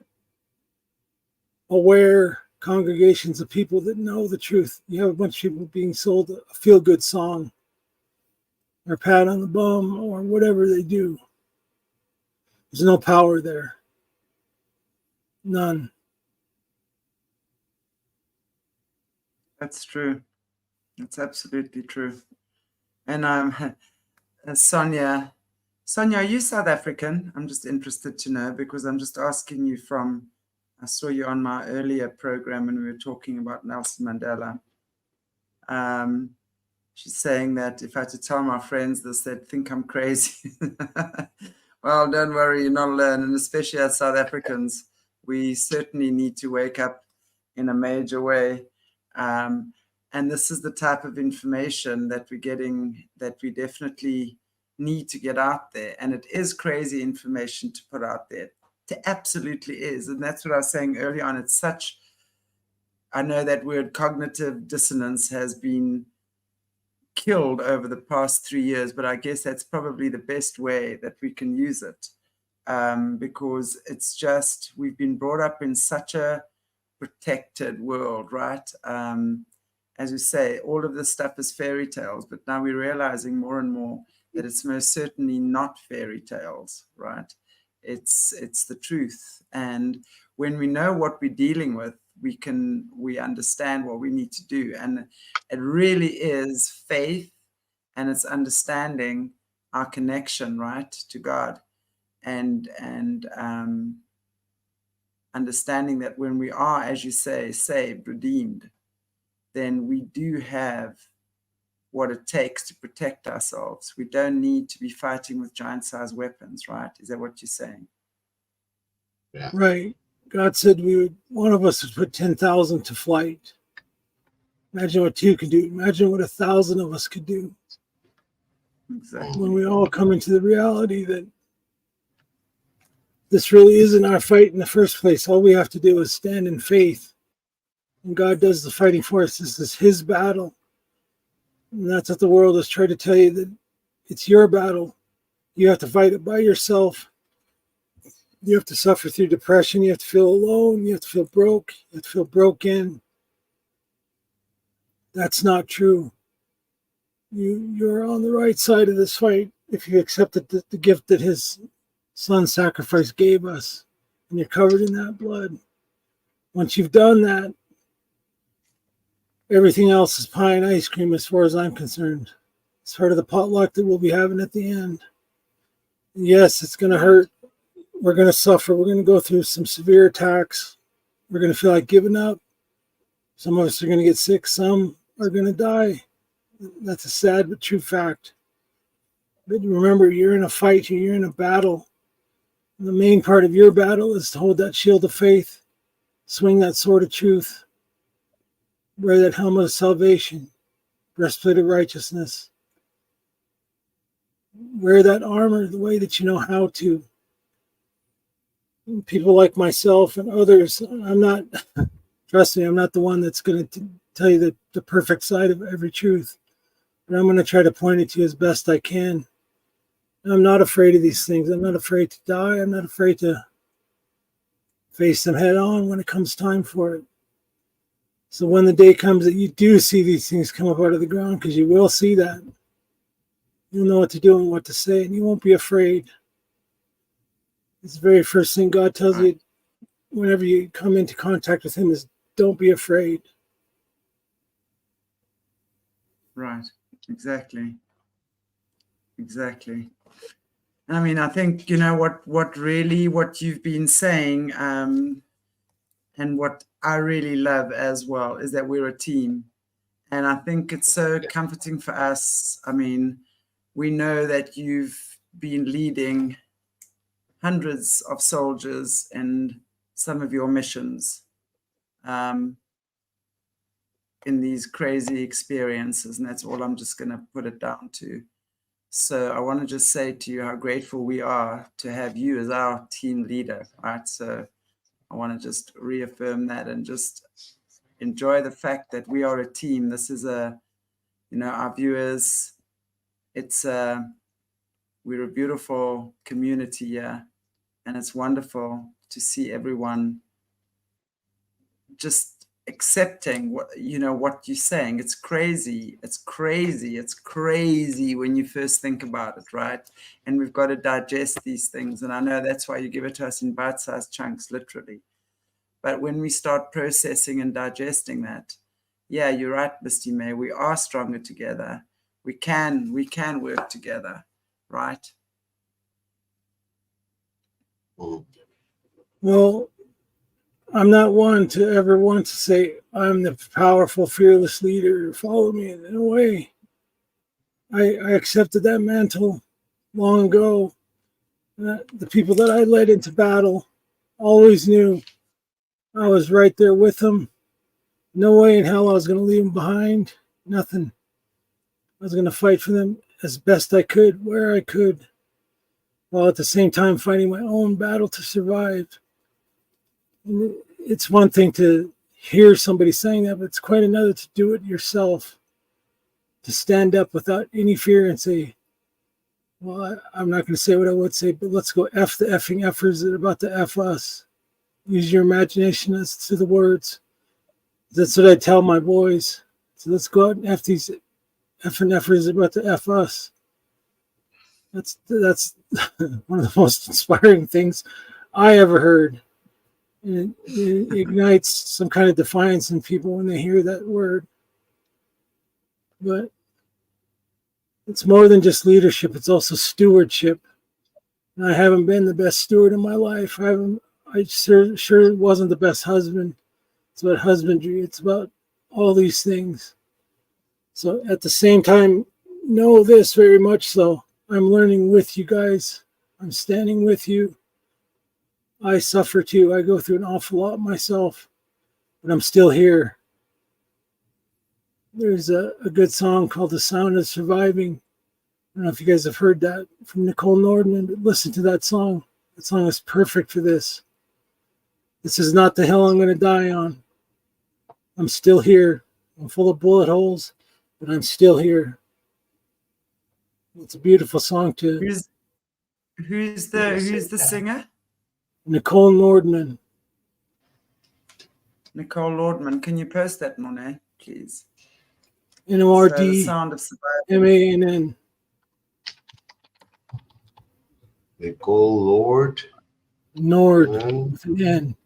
aware congregations of people that know the truth. You have a bunch of people being sold a feel-good song or pat on the bum or whatever they do. There's no power there. None. That's true. That's absolutely true. And Sonia, are you South African? I'm just interested to know, because I'm just asking you from, I saw you on my earlier program and we were talking about Nelson Mandela. She's saying that if I had to tell my friends this, they'd think I'm crazy. Well, don't worry, you're not alone. And especially as South Africans, we certainly need to wake up in a major way. And this is the type of information that we're getting, that we definitely need to get out there. And it is crazy information to put out there. It absolutely is. And that's what I was saying early on. It's such, I know that word cognitive dissonance has been killed over the past 3 years, but I guess that's probably the best way that we can use it, because it's just, we've been brought up in such a protected world, right? As we say, all of this stuff is fairy tales, but now we're realizing more and more that it's most certainly not fairy tales, right? It's the truth. And when we know what we're dealing with, we understand what we need to do. And it really is faith, and it's understanding our connection, right, to God, and understanding that when we are, as you say, saved, redeemed, then we do have what it takes to protect ourselves. We don't need to be fighting with giant-sized weapons, right? Is that what you're saying? Yeah. Right. God said one of us would put 10,000 to flight. Imagine what 2 could do. Imagine what 1,000 of us could do. Exactly. When we all come into the reality that this really isn't our fight in the first place. All we have to do is stand in faith. And God does the fighting for us. This is his battle. And that's what the world is trying to tell you, that it's your battle. You have to fight it by yourself. You have to suffer through depression. You have to feel alone. You have to feel broke. You have to feel broken. That's not true. You're on the right side of this fight if you accepted the gift that his son's sacrifice gave us, and you're covered in that blood. Once you've done that, everything else is pie and ice cream as far as I'm concerned. It's part of the potluck that we'll be having at the end. Yes, it's going to hurt. We're going to suffer. We're going to go through some severe attacks. We're going to feel like giving up. Some of us are going to get sick. Some are going to die. That's a sad but true fact. But remember, you're in a fight. You're in a battle. And the main part of your battle is to hold that shield of faith, swing that sword of truth, wear that helmet of salvation, breastplate of righteousness. Wear that armor the way that you know how to. And people like myself and others, trust me, I'm not the one that's going to tell you the perfect side of every truth. But I'm going to try to point it to you as best I can. I'm not afraid of these things. I'm not afraid to die. I'm not afraid to face them head on when it comes time for it. So when the day comes that you do see these things come up out of the ground, because you will see that, you'll know what to do and what to say, and you won't be afraid. It's the very first thing God tells you whenever you come into contact with him is, don't be afraid. Right. Exactly. I mean, I think, what you've been saying, and what I really love as well, is that we're a team. And I think it's so comforting for us. I mean, we know that you've been leading hundreds of soldiers in some of your missions, in these crazy experiences. And that's all I'm just going to put it down to. So I want to just say to you how grateful we are to have you as our team leader, right? So I want to just reaffirm that and just enjoy the fact that we are a team. This is our viewers, we're a beautiful community here, and it's wonderful to see everyone just accepting what you're saying. It's crazy when you first think about it, right? And we've got to digest these things, and I know that's why you give it to us in bite-sized chunks, literally. But when we start processing and digesting that, yeah, you're right, Misty May, we are stronger together. We can work together, right? Well, I'm not one to ever want to say I'm the powerful, fearless leader. Follow me. In a way, I accepted that mantle long ago. The people that I led into battle always knew I was right there with them. No way in hell I was going to leave them behind. Nothing. I was going to fight for them as best I could, where I could, while at the same time fighting my own battle to survive. And it's one thing to hear somebody saying that, but it's quite another to do it yourself. To stand up without any fear and say, well, I'm not going to say what I would say, but let's go F the effing effers that are about to F us. Use your imagination as to the words. That's what I tell my boys. So let's go out and F these effing effers that are about to F us. That's one of the most inspiring things I ever heard. And it ignites some kind of defiance in people when they hear that word. But it's more than just leadership. It's also stewardship. And I haven't been the best steward in my life. I sure wasn't the best husband. It's about husbandry. It's about all these things. So at the same time, know this very much so. I'm learning with you guys. I'm standing with you. I suffer too. I go through an awful lot myself, but I'm still here. There's a good song called The Sound of Surviving. I don't know if you guys have heard that from Nicole Nordman, but listen to that song. That song is perfect for this. This is not the hill I'm going to die on. I'm still here. I'm full of bullet holes, but I'm still here. It's a beautiful song too. Who's the singer? Nicole Nordman. Nicole Nordman. Can you post that, Morné, please? Nord So, The Sound of Surviving. MANN. Nicole Lord. Nord with an N.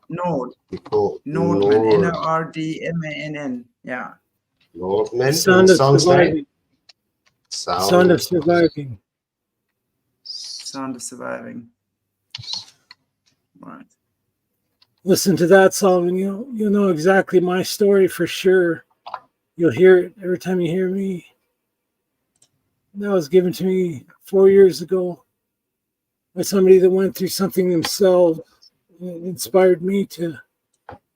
Nord. Nicole Nordman. Nord. Nordmann. Yeah. Nordman. Sound of Surviving. Sound of Surviving. Sound of Surviving. Right. Listen to that song and you'll know exactly my story for sure. You'll hear it every time you hear me. That was given to me 4 years ago by somebody that went through something themselves. It inspired me to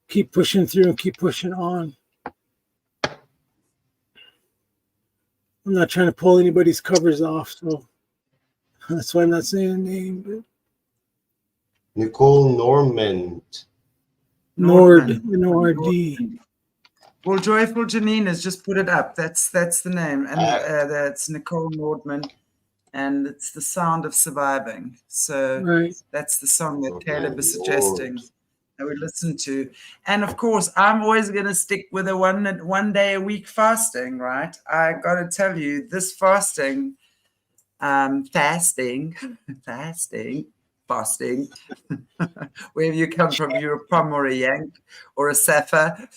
keep pushing through and keep pushing on. I'm not trying to pull anybody's covers off, so that's why I'm not saying a name. But Nicole Nordman. Nord, N-O-R-D. Well, Joyful Janine has just put it up. That's the name, and that's Nicole Nordman, and it's The Sound of Surviving. So Right. that's the song that Caleb is suggesting that we listen to. And of course, I'm always going to stick with a one day a week fasting. Right? I got to tell you, this fasting, wherever you come from, if you're a Pom or a Yank or a Sapphire.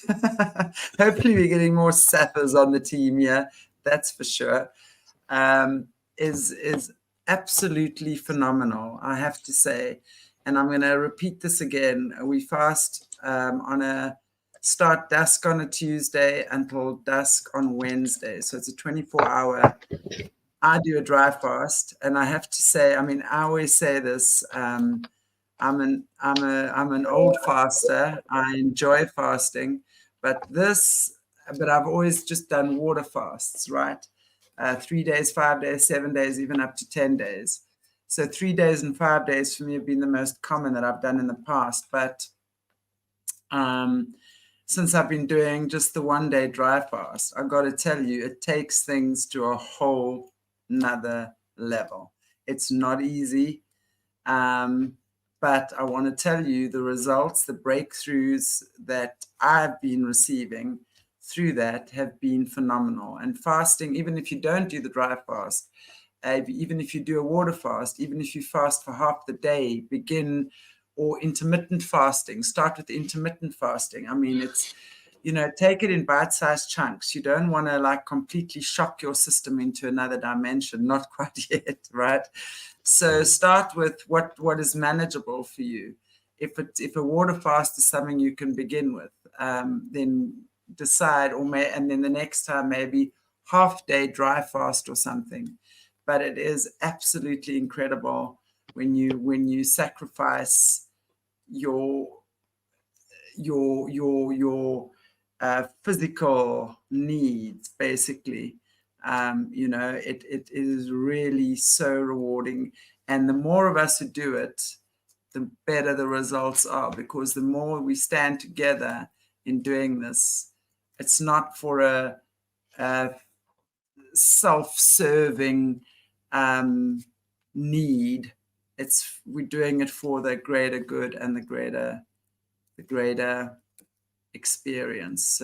Hopefully we're getting more Sapphires on the team here, that's for sure. Is absolutely phenomenal, I have to say. And I'm going to repeat this again. We fast start dusk on a Tuesday until dusk on Wednesday. So it's a 24-hour. I do a dry fast, and I have to say, I mean, I always say this. I'm an old faster. I enjoy fasting, but I've always just done water fasts, right? 3 days, 5 days, 7 days, even up to 10 days. So 3 days and 5 days for me have been the most common that I've done in the past. But since I've been doing just the 1 day dry fast, I've got to tell you, it takes things to a whole another level. It's not easy, but I want to tell you the results, the breakthroughs that I've been receiving through that have been phenomenal. And fasting, even if you don't do the dry fast, even if you do a water fast, even if you fast for half the day, or intermittent fasting, start with intermittent fasting. I mean, it's, take it in bite-sized chunks. You don't want to like completely shock your system into another dimension, not quite yet, right? So start with what is manageable for you. If a water fast is something you can begin with, then decide, and then the next time maybe half-day dry fast or something. But it is absolutely incredible when you sacrifice your physical needs, basically. It is really so rewarding, and the more of us who do it, the better the results are, because the more we stand together in doing this, it's not for a self-serving need. We're doing it for the greater good and the greater experience.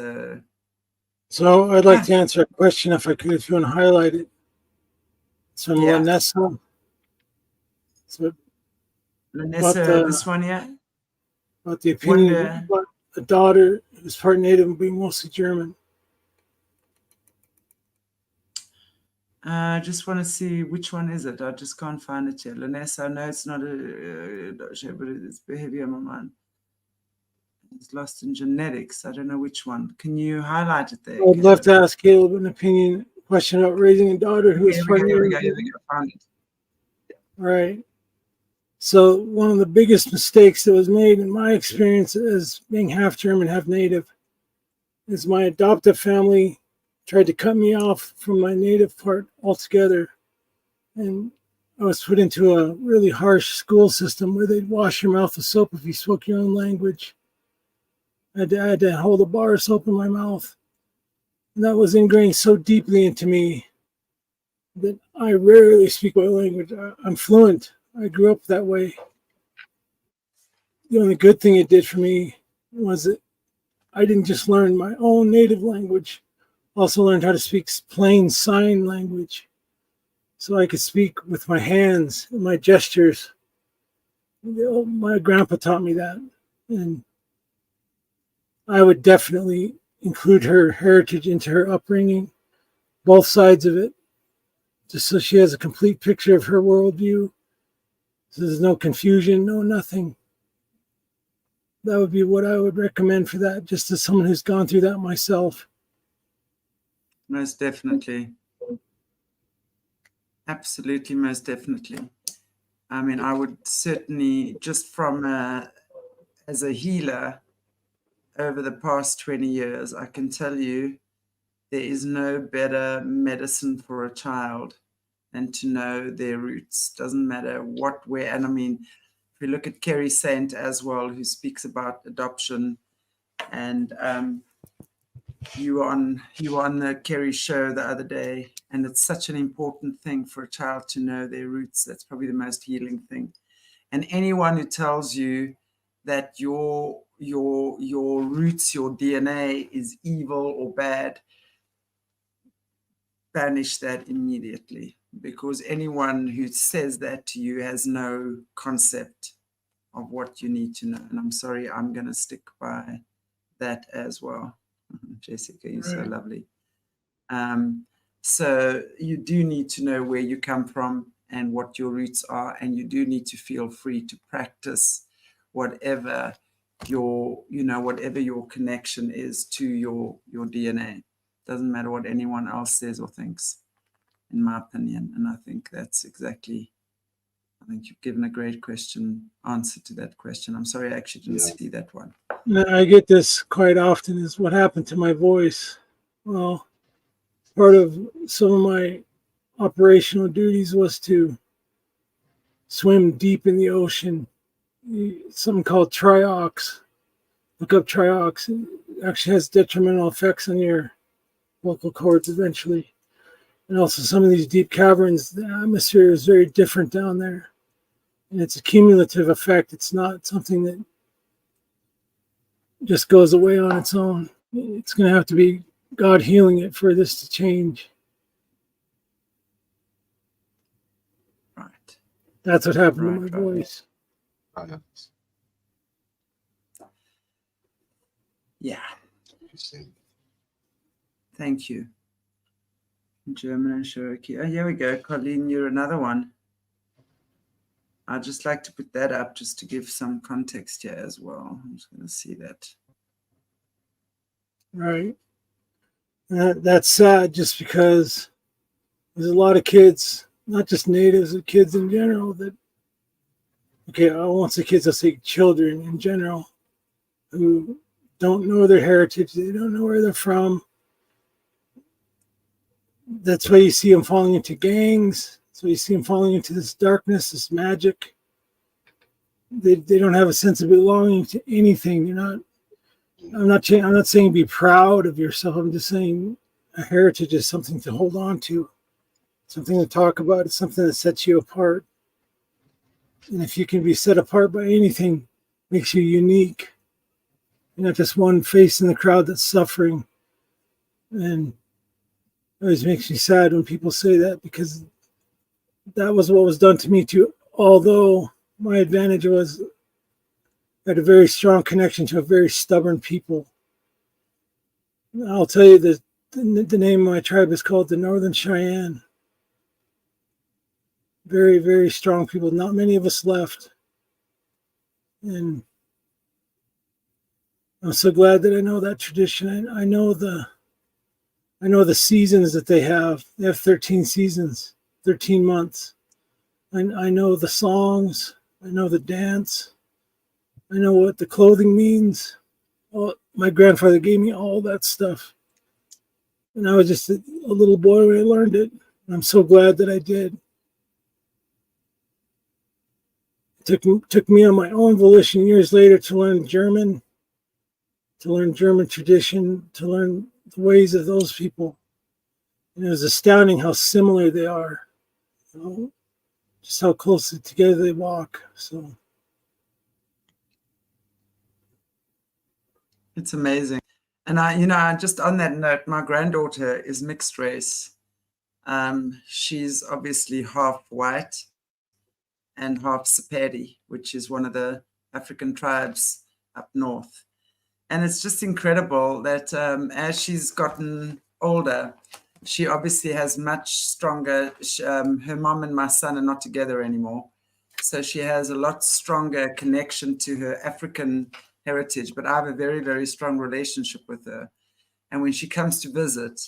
So I'd like to answer a question if I could, if you want to highlight it. It's from Lanessa. So Lanessa, this one here? About the opinion about a daughter who's part Native and being mostly German. I just want to see which one is it. I just can't find it yet. Lanessa, I know it's not but it's behavior, my man. It's lost in genetics. I don't know which one. Can you highlight it there? I'd love to ask Caleb an opinion question about raising a daughter who is 5 years old. Here we go. Found it. Right. So one of the biggest mistakes that was made in my experience as being half German, half native, is my adoptive family tried to cut me off from my native part altogether. And I was put into a really harsh school system where they'd wash your mouth with soap if you spoke your own language. I had to hold a bar of soap in my mouth. And that was ingrained so deeply into me that I rarely speak my language. I'm fluent. I grew up that way. The only good thing it did for me was that I didn't just learn my own native language, also learned how to speak plain sign language. So I could speak with my hands and my gestures. My grandpa taught me that. And I would definitely include her heritage into her upbringing, both sides of it, just so she has a complete picture of her worldview. So there's no confusion, no nothing. That would be what I would recommend for that, just as someone who's gone through that myself. Most definitely. Absolutely, most definitely. I mean, I would certainly, just from as a healer over the past 20 years, I can tell you there is no better medicine for a child than to know their roots. Doesn't matter what, where. And I mean, if we look at Kerry Saint as well, who speaks about adoption, and you were on the Kerry show the other day, and it's such an important thing for a child to know their roots. That's probably the most healing thing. And anyone who tells you that your roots, your DNA is evil or bad, banish that immediately, because anyone who says that to you has no concept of what you need to know. And I'm sorry, I'm going to stick by that as well. Jessica, you're so lovely. So you do need to know where you come from and what your roots are, and you do need to feel free to practice whatever your connection is to your DNA. Doesn't matter what anyone else says or thinks, in my opinion. And I think that's exactly, I think you've given a great answer to that question. I'm sorry, I actually didn't see that one. I get this quite often, is what happened to my voice. Well, part of some of my operational duties was to swim deep in the ocean. Something called triox. Look up triox. It actually has detrimental effects on your vocal cords eventually. And also some of these deep caverns, the atmosphere is very different down there. And it's a cumulative effect. It's not something that just goes away on its own. It's going to have to be God healing it for this to change. Right. That's what happened to my voice. Yeah. Thank you. German and Cherokee. Oh, here we go. Colleen, you're another one. I'd just like to put that up just to give some context here as well. I'm just going to see that. Right. That's sad, just because there's a lot of kids, not just natives, but kids in general that, okay, I won't say kids, I'll say children in general, who don't know their heritage. They don't know where they're from. That's why you see them falling into gangs. So you see them falling into this darkness, this magic. They don't have a sense of belonging to anything. I'm not saying be proud of yourself. I'm just saying a heritage is something to hold on to, something to talk about. It's something that sets you apart. And if you can be set apart by anything, makes you unique. You're not just one face in the crowd that's suffering. And it always makes me sad when people say that, because that was what was done to me too. Although my advantage was I had a very strong connection to a very stubborn people. I'll tell you that the name of my tribe is called the Northern Cheyenne. Very, very strong people. Not many of us left. And I'm so glad that I know that tradition. I know the seasons that they have. They have 13 seasons, 13 months. I know the songs. I know the dance. I know what the clothing means. My grandfather gave me all that stuff. And I was just a little boy when I learned it. I'm so glad that I did. It took me on my own volition years later to learn German tradition, to learn the ways of those people. And it was astounding how similar they are. You know, just how closely together they walk. So it's amazing. And I just on that note, my granddaughter is mixed race. She's obviously half white and half Sepedi, which is one of the African tribes up north. And it's just incredible that as she's gotten older, she obviously has much stronger, her mom and my son are not together anymore. So she has a lot stronger connection to her African heritage, but I have a very, very strong relationship with her. And when she comes to visit,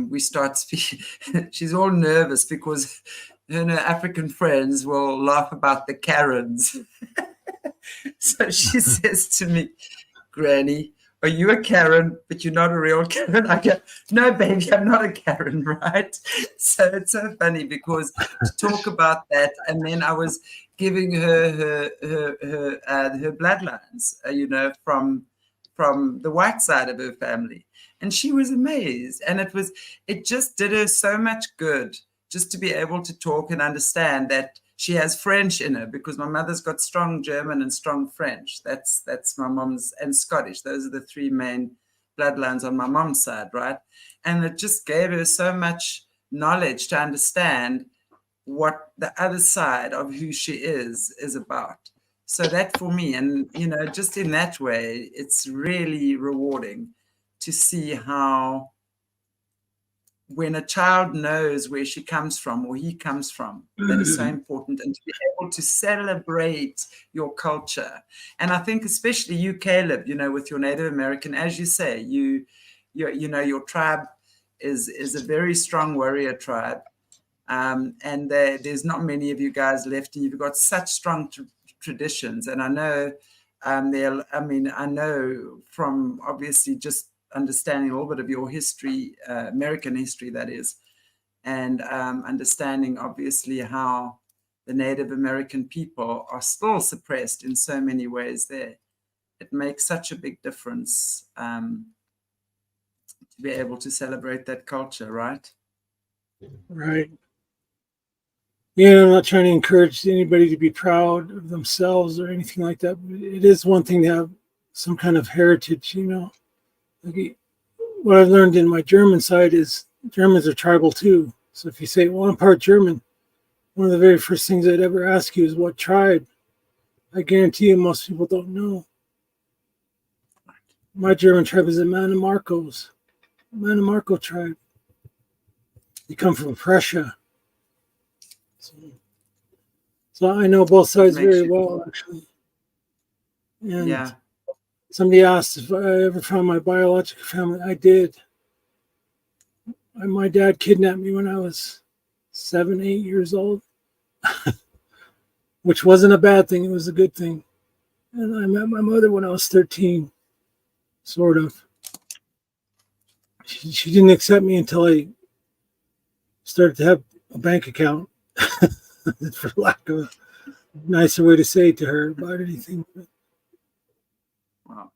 we start speaking. She's all nervous because her and her African friends will laugh about the Karens. So she says to me, Granny, are you a Karen, but you're not a real Karen? I go, no, baby, I'm not a Karen, right? So it's so funny because to talk about that, and then I was giving her bloodlines, from the white side of her family, and she was amazed, and it just did her so much good just to be able to talk and understand that she has French in her, because my mother's got strong German and strong French. That's my mom's, and Scottish. Those are the three main bloodlines on my mom's side, right? And it just gave her so much knowledge to understand what the other side of who she is about. So that for me, and just in that way, it's really rewarding to see how when a child knows where she comes from or he comes from, that is so important, and to be able to celebrate your culture. And I think especially you, Caleb, with your Native American, as you say, your tribe is a very strong warrior tribe. And there's not many of you guys left, and you've got such strong traditions. And I know, I know from obviously just understanding a little bit of your history, American history, that is, and understanding obviously how the Native American people are still suppressed in so many ways there. It makes such a big difference to be able to celebrate that culture, right? Right. Yeah, I'm not trying to encourage anybody to be proud of themselves or anything like that. It is one thing to have some kind of heritage, Like what I've learned in my German side is Germans are tribal too. So if you say, well, I'm part German, one of the very first things I'd ever ask you is what tribe. I guarantee you most people don't know. My German tribe is the Mannimarco tribe. You come from Prussia. So I know both sides very well, actually. And yeah. Somebody asked if I ever found my biological family. I did. My dad kidnapped me when I was 7, 8 years old, which wasn't a bad thing. It was a good thing. And I met my mother when I was 13, sort of. She didn't accept me until I started to have a bank account, for lack of a nicer way to say it to her about anything. Wow,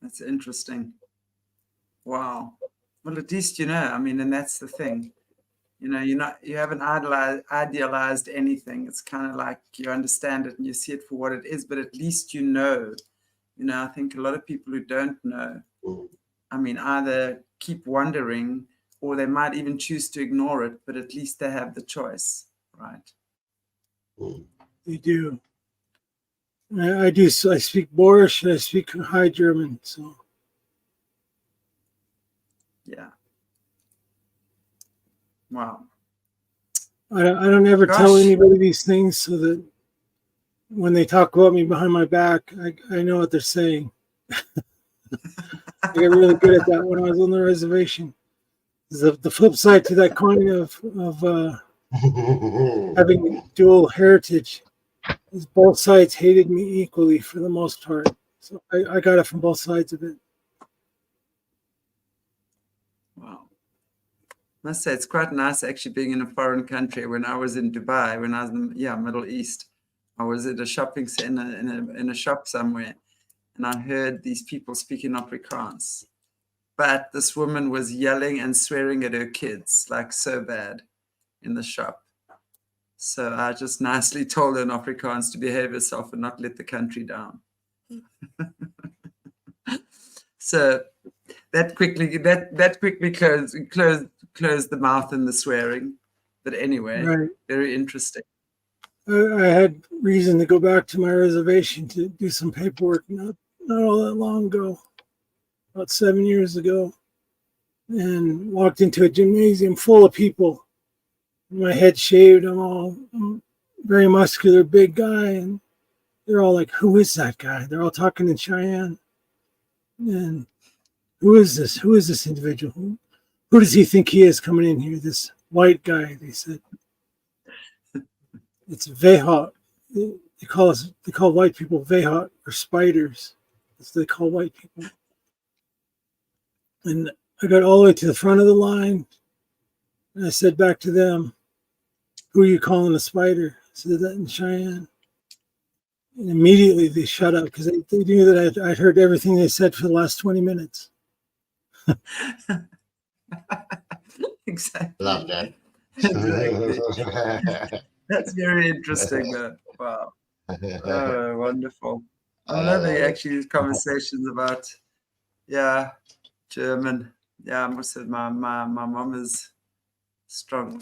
that's interesting. Wow. Well, at least and that's the thing. You haven't idealized anything. It's kind of like you understand it and you see it for what it is, but at least I think a lot of people who don't know, either keep wondering or they might even choose to ignore it, but at least they have the choice, right? They do. I do. So I speak Boerish and I speak High German. So yeah. Wow. I don't ever tell anybody these things so that when they talk about me behind my back, I know what they're saying. I got really good at that when I was on the reservation. The flip side to that coin of having dual heritage is both sides hated me equally for the most part. So I got it from both sides of it. Wow. Must say it's quite nice actually being in a foreign country. When I was in Dubai, when I was in Middle East, I was at a shopping center in a shop somewhere, and I heard these people speaking Afrikaans. But this woman was yelling and swearing at her kids, like so bad, in the shop. So I just nicely told her in Afrikaans to behave herself and not let the country down. So that quickly closed the mouth and the swearing. But anyway, Right. Very interesting. I had reason to go back to my reservation to do some paperwork not all that long ago, about 7 years ago, and walked into a gymnasium full of people. My head shaved. I'm a very muscular, big guy, and they're all like, "Who is that guy?" They're all talking in Cheyenne. And who is this? Who is this individual? Who does he think he is coming in here? This white guy, they said. It's Vehot. They call white people Vehot or spiders. That's what they call white people. And I got all the way to the front of the line, and I said back to them, "Who are you calling a spider?" I said that in Cheyenne. And immediately they shut up because they knew that I'd heard everything they said for the last 20 minutes. Exactly. Love that. Exactly. That's very interesting. Wow. Oh, wonderful. I'm loving actually these conversations about, German. Yeah, I must say my mom is strong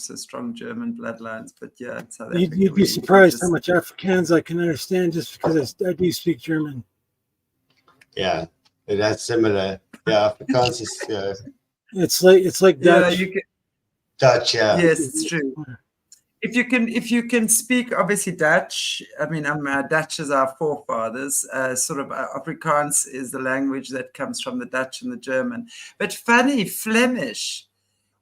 German bloodlines, but yeah, it's South Africa. You'd be surprised how much Afrikaans I can understand just because I do speak German. Yeah, that's similar. Yeah, Afrikaans is It's like Dutch. Yeah, you can. Dutch. Yeah. Yes, it's true. If you can speak obviously Dutch, I mean, Dutch is our forefathers. Afrikaans is the language that comes from the Dutch and the German. But funny, Flemish.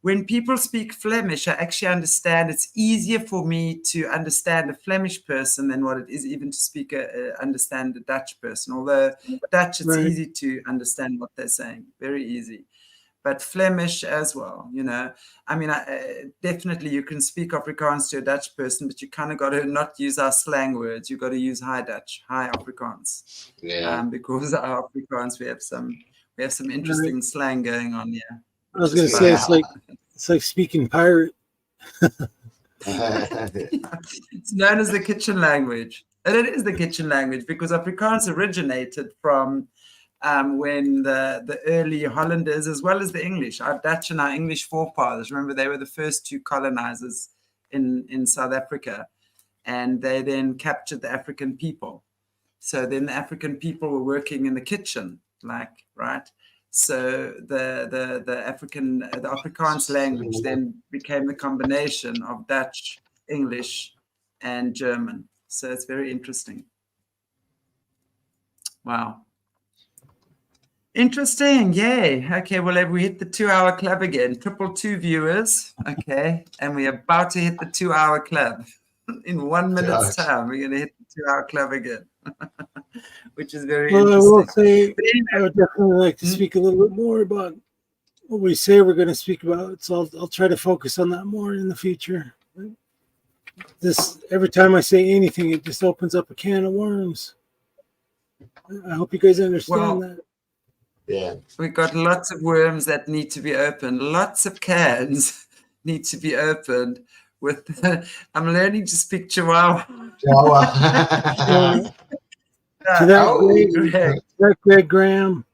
When people speak Flemish, I actually understand. It's easier for me to understand a Flemish person than what it is even to understand a Dutch person. Although Dutch, it's easy to understand what they're saying, very easy. But Flemish as well, I mean, definitely you can speak Afrikaans to a Dutch person, but you kind of got to not use our slang words. You got to use High Dutch, High Afrikaans. Yeah. Because our Afrikaans, we have some interesting slang going on here. I was going to say it's like speaking pirate. It's known as the kitchen language, and it is the kitchen language because Afrikaans originated from when the early Hollanders, as well as the English, our Dutch and our English forefathers. Remember, they were the first two colonizers in South Africa, and they then captured the African people. So then the African people were working in the kitchen, right? So the Afrikaans language then became the combination of Dutch, English, and German. So it's very interesting. Wow. Interesting. Yay. Okay, well, we hit the 2-hour club again. 222 viewers. Okay. And we're about to hit the 2-hour club. In 1 minute's time, we're going to hit the 2-hour club again. Which is very interesting. I will say, I would definitely like to speak a little bit more about what we say we're going to speak about. So I'll try to focus on that more in the future. Every time I say anything, it just opens up a can of worms. I hope you guys understand that. Yeah. We've got lots of worms that need to be opened. Lots of cans need to be opened. I'm learning to speak Chihuahua. To that Greg Graham,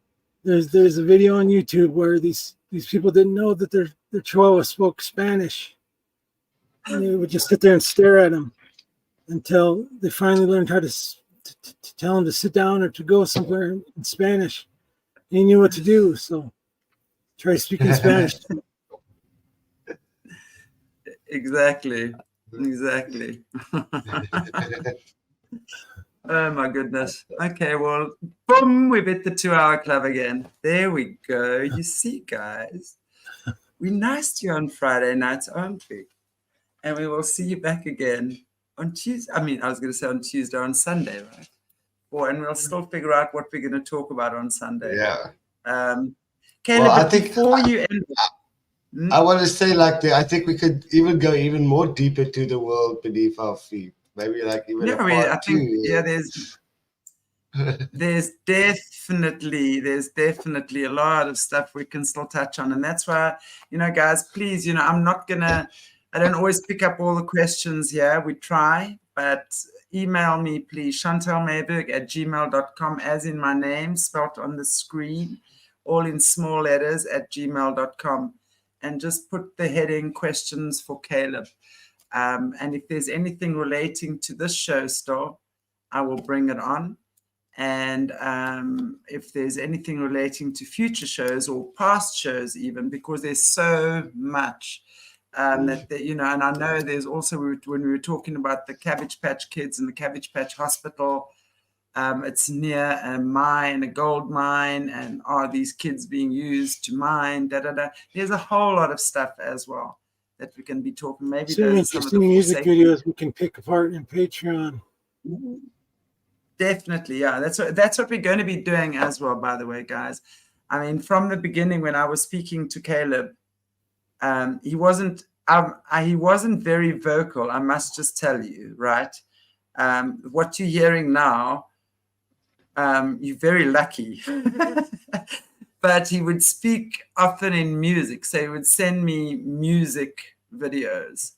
there's a video on YouTube where these people didn't know that their Chihuahua spoke Spanish, and they would just sit there and stare at him until they finally learned how to tell him to sit down or to go somewhere in Spanish. And he knew what to do, so try speaking Spanish. Exactly. Oh my goodness. Okay, well, boom, we've hit the 2-hour club again. There we go. You see, guys, we're nice to you on Friday nights, aren't we? And we will see you back again on Tuesday. I mean, I was going to say on Tuesday, on Sunday, right? And we'll still figure out what we're going to talk about on Sunday. Yeah. Caleb, Well, I think before you end, I want to say I think we could even go even more deeper to the world beneath our feet. Maybe like even a part I think, two. there's definitely a lot of stuff we can still touch on. And that's why, guys, please, I don't always pick up all the questions here. We try, but email me, please, chantellemeyburgh@gmail.com, as in my name, spelled on the screen, all in small letters, @gmail.com. And just put the heading questions for Caleb. And if there's anything relating to this show still, I will bring it on. And if there's anything relating to future shows or past shows even, because there's so much that and I know there's also, when we were talking about the Cabbage Patch Kids and the Cabbage Patch Hospital, it's near a mine, a gold mine, and are these kids being used to mine, There's a whole lot of stuff as well that we can be talking. Maybe some interesting music videos we can pick apart in Patreon. Definitely, yeah. That's what we're going to be doing as well, by the way, guys. I mean, from the beginning when I was speaking to Caleb, he wasn't very vocal, I must just tell you, right? What you're hearing now, you're very lucky. But he would speak often in music. So he would send me music videos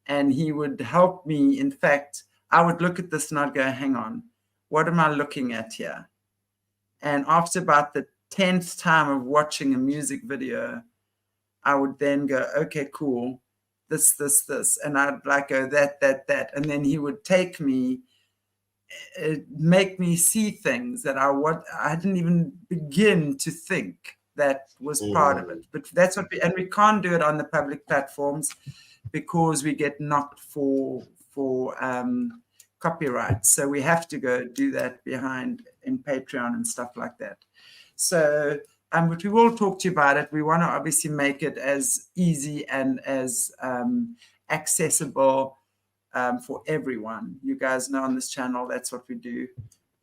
and he would help me. In fact, I would look at this and I'd go, hang on, what am I looking at here? And after about the 10th time of watching a music video, I would then go, okay, cool, this. And I'd go, that. And then he would take me, make me see things that I didn't even begin to think that was part of it. But that's what and we can't do it on the public platforms because we get knocked for copyright. So we have to go do that behind in Patreon and stuff like that. So but we will talk to you about it. We want to obviously make it as easy and as accessible for everyone. You guys know on this channel, that's what we do.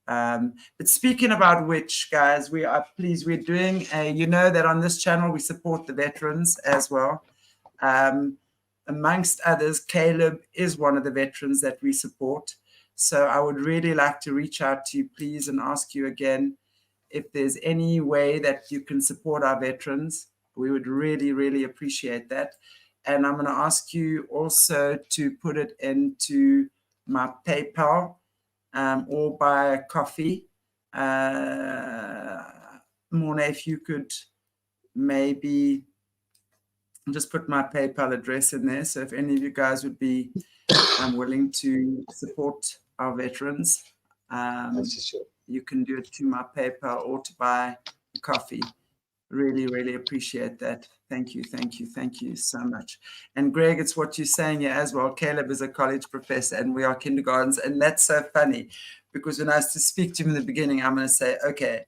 But speaking about which, guys, we're doing that on this channel, we support the veterans as well. Amongst others, Caleb is one of the veterans that we support. So I would really like to reach out to you, please, and ask you again, if there's any way that you can support our veterans. We would really, really appreciate that. And I'm going to ask you also to put it into my PayPal or buy a coffee. Morné, if you could maybe just put my PayPal address in there. So if any of you guys would be willing to support our veterans, you can do it to my PayPal or to buy a coffee. Really, really appreciate that. Thank you so much. And Greg, it's what you're saying here as well. Caleb is a college professor and we are kindergartens. And that's so funny because when I was to speak to him in the beginning, I'm going to say, okay,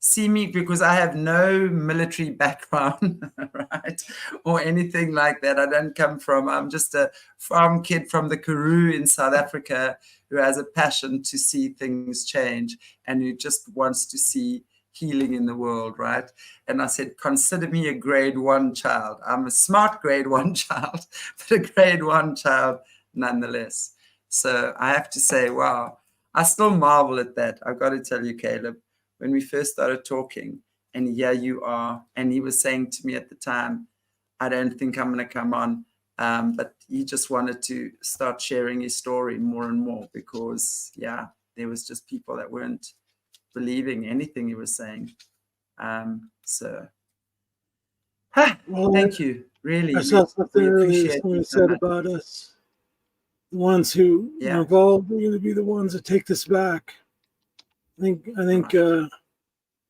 see me, because I have no military background, right? Or anything like that. I'm just a farm kid from the Karoo in South Africa who has a passion to see things change and who just wants to see healing in the world, right? And I said, consider me a grade 1 child. I'm a smart grade 1 child, but a grade 1 child nonetheless. So I have to say, wow, I still marvel at that. I've got to tell you, Caleb, when we first started talking, and here you are, and he was saying to me at the time, I don't think I'm going to come on, but he just wanted to start sharing his story more and more because, yeah, there was just people that weren't believing anything he was saying. Thank you. Really, I saw something earlier someone said about us. The ones who are involved are going to be the ones that take this back. I think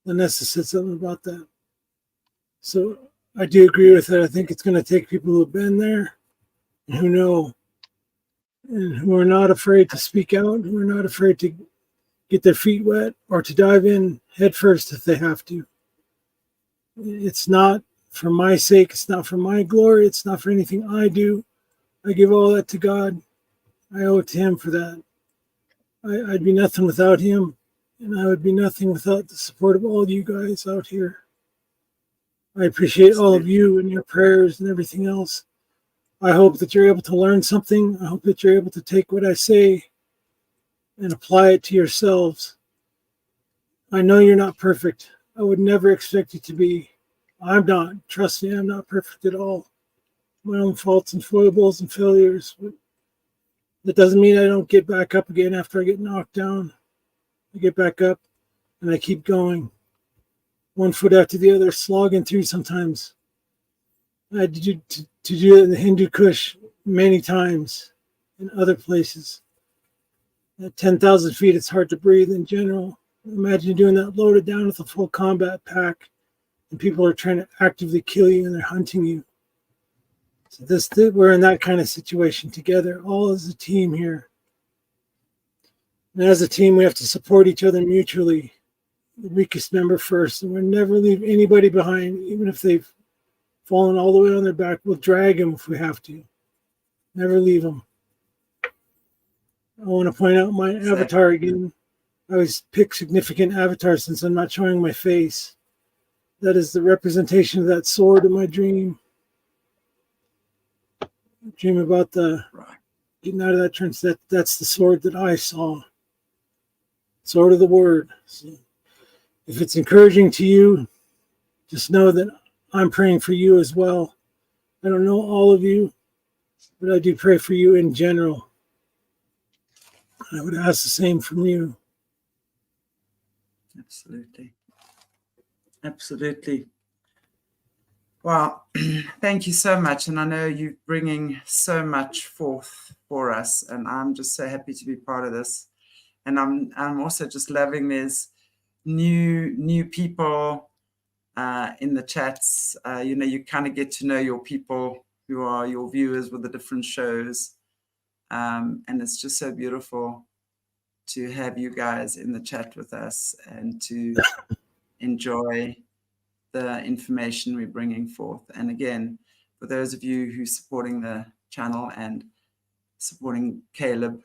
Vanessa said something about that. So I do agree with that. I think it's going to take people who have been there and who know and who are not afraid to speak out, who are not afraid to get their feet wet or to dive in head first if they have to. It's not for my sake. It's not for my glory. It's not for anything I do. I give all that to God. I owe it to him for that. I'd be nothing without him, and I would be nothing without the support of all you guys out here. I appreciate all of you and your prayers and everything else. I hope that you're able to learn something. I hope that you're able to take what I say and apply it to yourselves. I know you're not perfect. I would never expect you to be. I'm not. Trust me, I'm not perfect at all. My own faults and foibles and failures. But that doesn't mean I don't get back up again after I get knocked down. I get back up and I keep going. One foot after the other, slogging through sometimes. I had to do it in the Hindu Kush many times in other places. At 10,000 feet, it's hard to breathe in general. Imagine doing that loaded down with a full combat pack and people are trying to actively kill you and they're hunting you. So we're in that kind of situation together, all as a team here. And as a team, we have to support each other mutually. The weakest member first, and we'll never leave anybody behind, even if they've fallen all the way on their back. We'll drag them if we have to. Never leave them. I want to point out my avatar again. I always pick significant avatars since I'm not showing my face. That is the representation of that sword in my dream. Dream about getting out of that trance. That's the sword that I saw. Sword of the word. So if it's encouraging to you, just know that I'm praying for you as well. I don't know all of you, but I do pray for you in general. I would ask the same from you. Absolutely. Absolutely. Well, thank you so much. And I know you're bringing so much forth for us. And I'm just so happy to be part of this. And I'm also just loving there's new people in the chats. You kind of get to know your people who are your viewers with the different shows. And it's just so beautiful to have you guys in the chat with us and to enjoy the information we're bringing forth. And again, for those of you who are supporting the channel and supporting Caleb,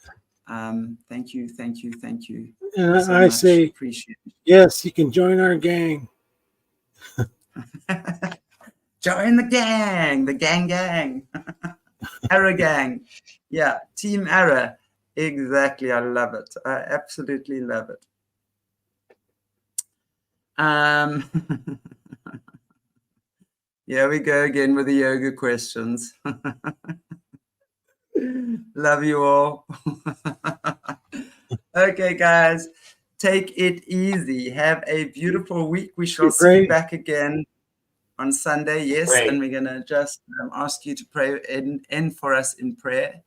thank you. And so I much. say, Appreciate it. yes, you can join our gang. Join the gang. Arrow gang. Yeah, Team Arrow. Exactly. I love it. I absolutely love it. Here we go again with the yoga questions. Love you all. Okay, guys, take it easy. Have a beautiful week. We shall see you back again on Sunday. Yes, Great. and we're going to just ask you to pray end for us in prayer.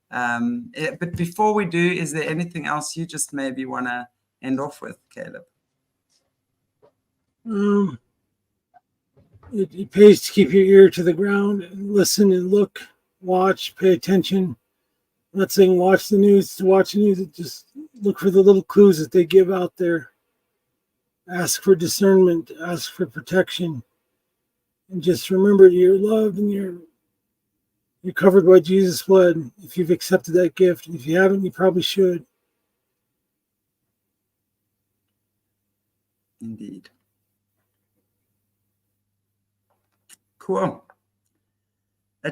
But before we do, is there anything else you just maybe want to end off with, Caleb? It pays to keep your ear to the ground and listen and look, watch, pay attention. I'm not saying watch the news to watch the news. Just look for the little clues that they give out there. Ask for discernment. Ask for protection. And just remember you're loved and you're covered by Jesus' blood if you've accepted that gift. If you haven't, you probably should. Indeed. Cool.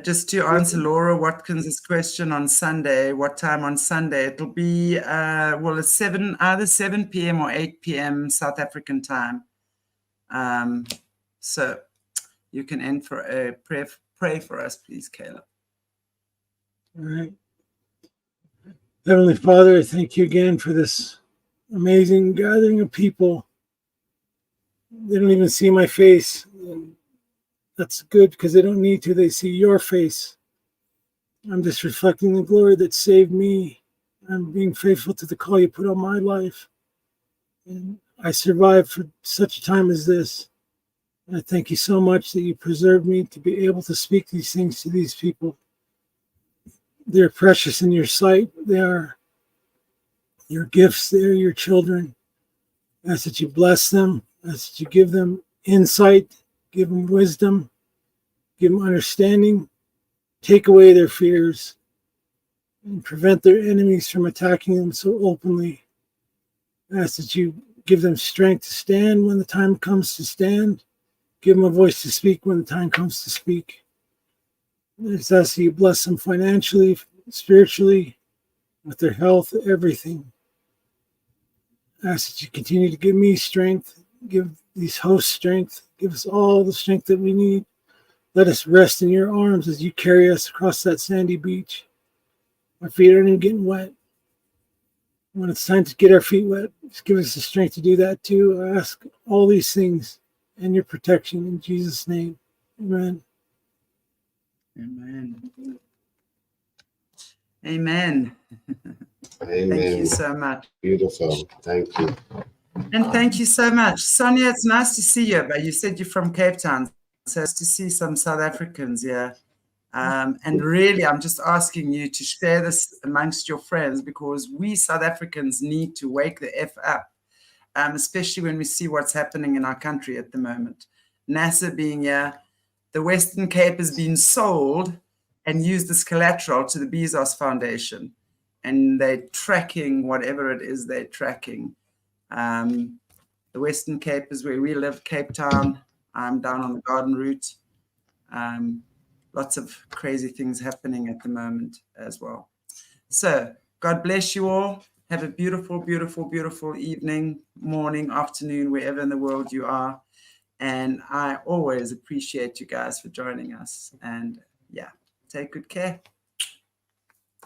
Just to answer Laura Watkins' question on Sunday, what time on Sunday? It'll be, it's either 7 p.m. or 8 p.m. South African time. So you can end for a pray for us, please, Caleb. All right. Heavenly Father, I thank you again for this amazing gathering of people. They don't even see my face. That's good because they don't need to. They see your face. I'm just reflecting the glory that saved me. I'm being faithful to the call you put on my life. And I survived for such a time as this. And I thank you so much that you preserved me to be able to speak these things to these people. They're precious in your sight. They are your gifts. They're your children. I ask that you bless them. I ask that you give them insight, give them wisdom, give them understanding, take away their fears, and prevent their enemies from attacking them so openly. I ask that you give them strength to stand when the time comes to stand. Give them a voice to speak when the time comes to speak. I just ask that you bless them financially, spiritually, with their health, everything. I ask that you continue to give me strength, give these hosts strength, give us all the strength that we need. Let us rest in your arms as you carry us across that sandy beach. Our feet aren't even getting wet. When it's time to get our feet wet, just give us the strength to do that too. I ask all these things and your protection in Jesus' name. Amen. Amen. Amen. Amen. Thank you so much. Beautiful. Thank you. And thank you so much. Sonia, it's nice to see you, but you said you're from Cape Town. So it's to see some South Africans here. And really, I'm just asking you to share this amongst your friends because we South Africans need to wake the F up, especially when we see what's happening in our country at the moment. NASA being here, the Western Cape has been sold and used as collateral to the Bezos Foundation. And they're tracking whatever it is they're tracking. The Western Cape is where we live, Cape Town. I'm down on the Garden Route. Lots of crazy things happening at the moment as well. So God bless you all. Have a beautiful, beautiful, beautiful evening, morning, afternoon, wherever in the world you are. And I always appreciate you guys for joining us. And yeah, take good care.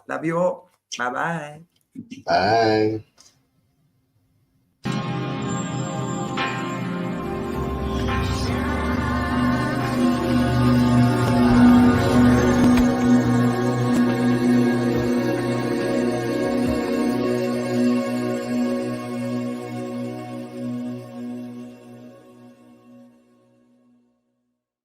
Love you all. Bye-bye. Bye.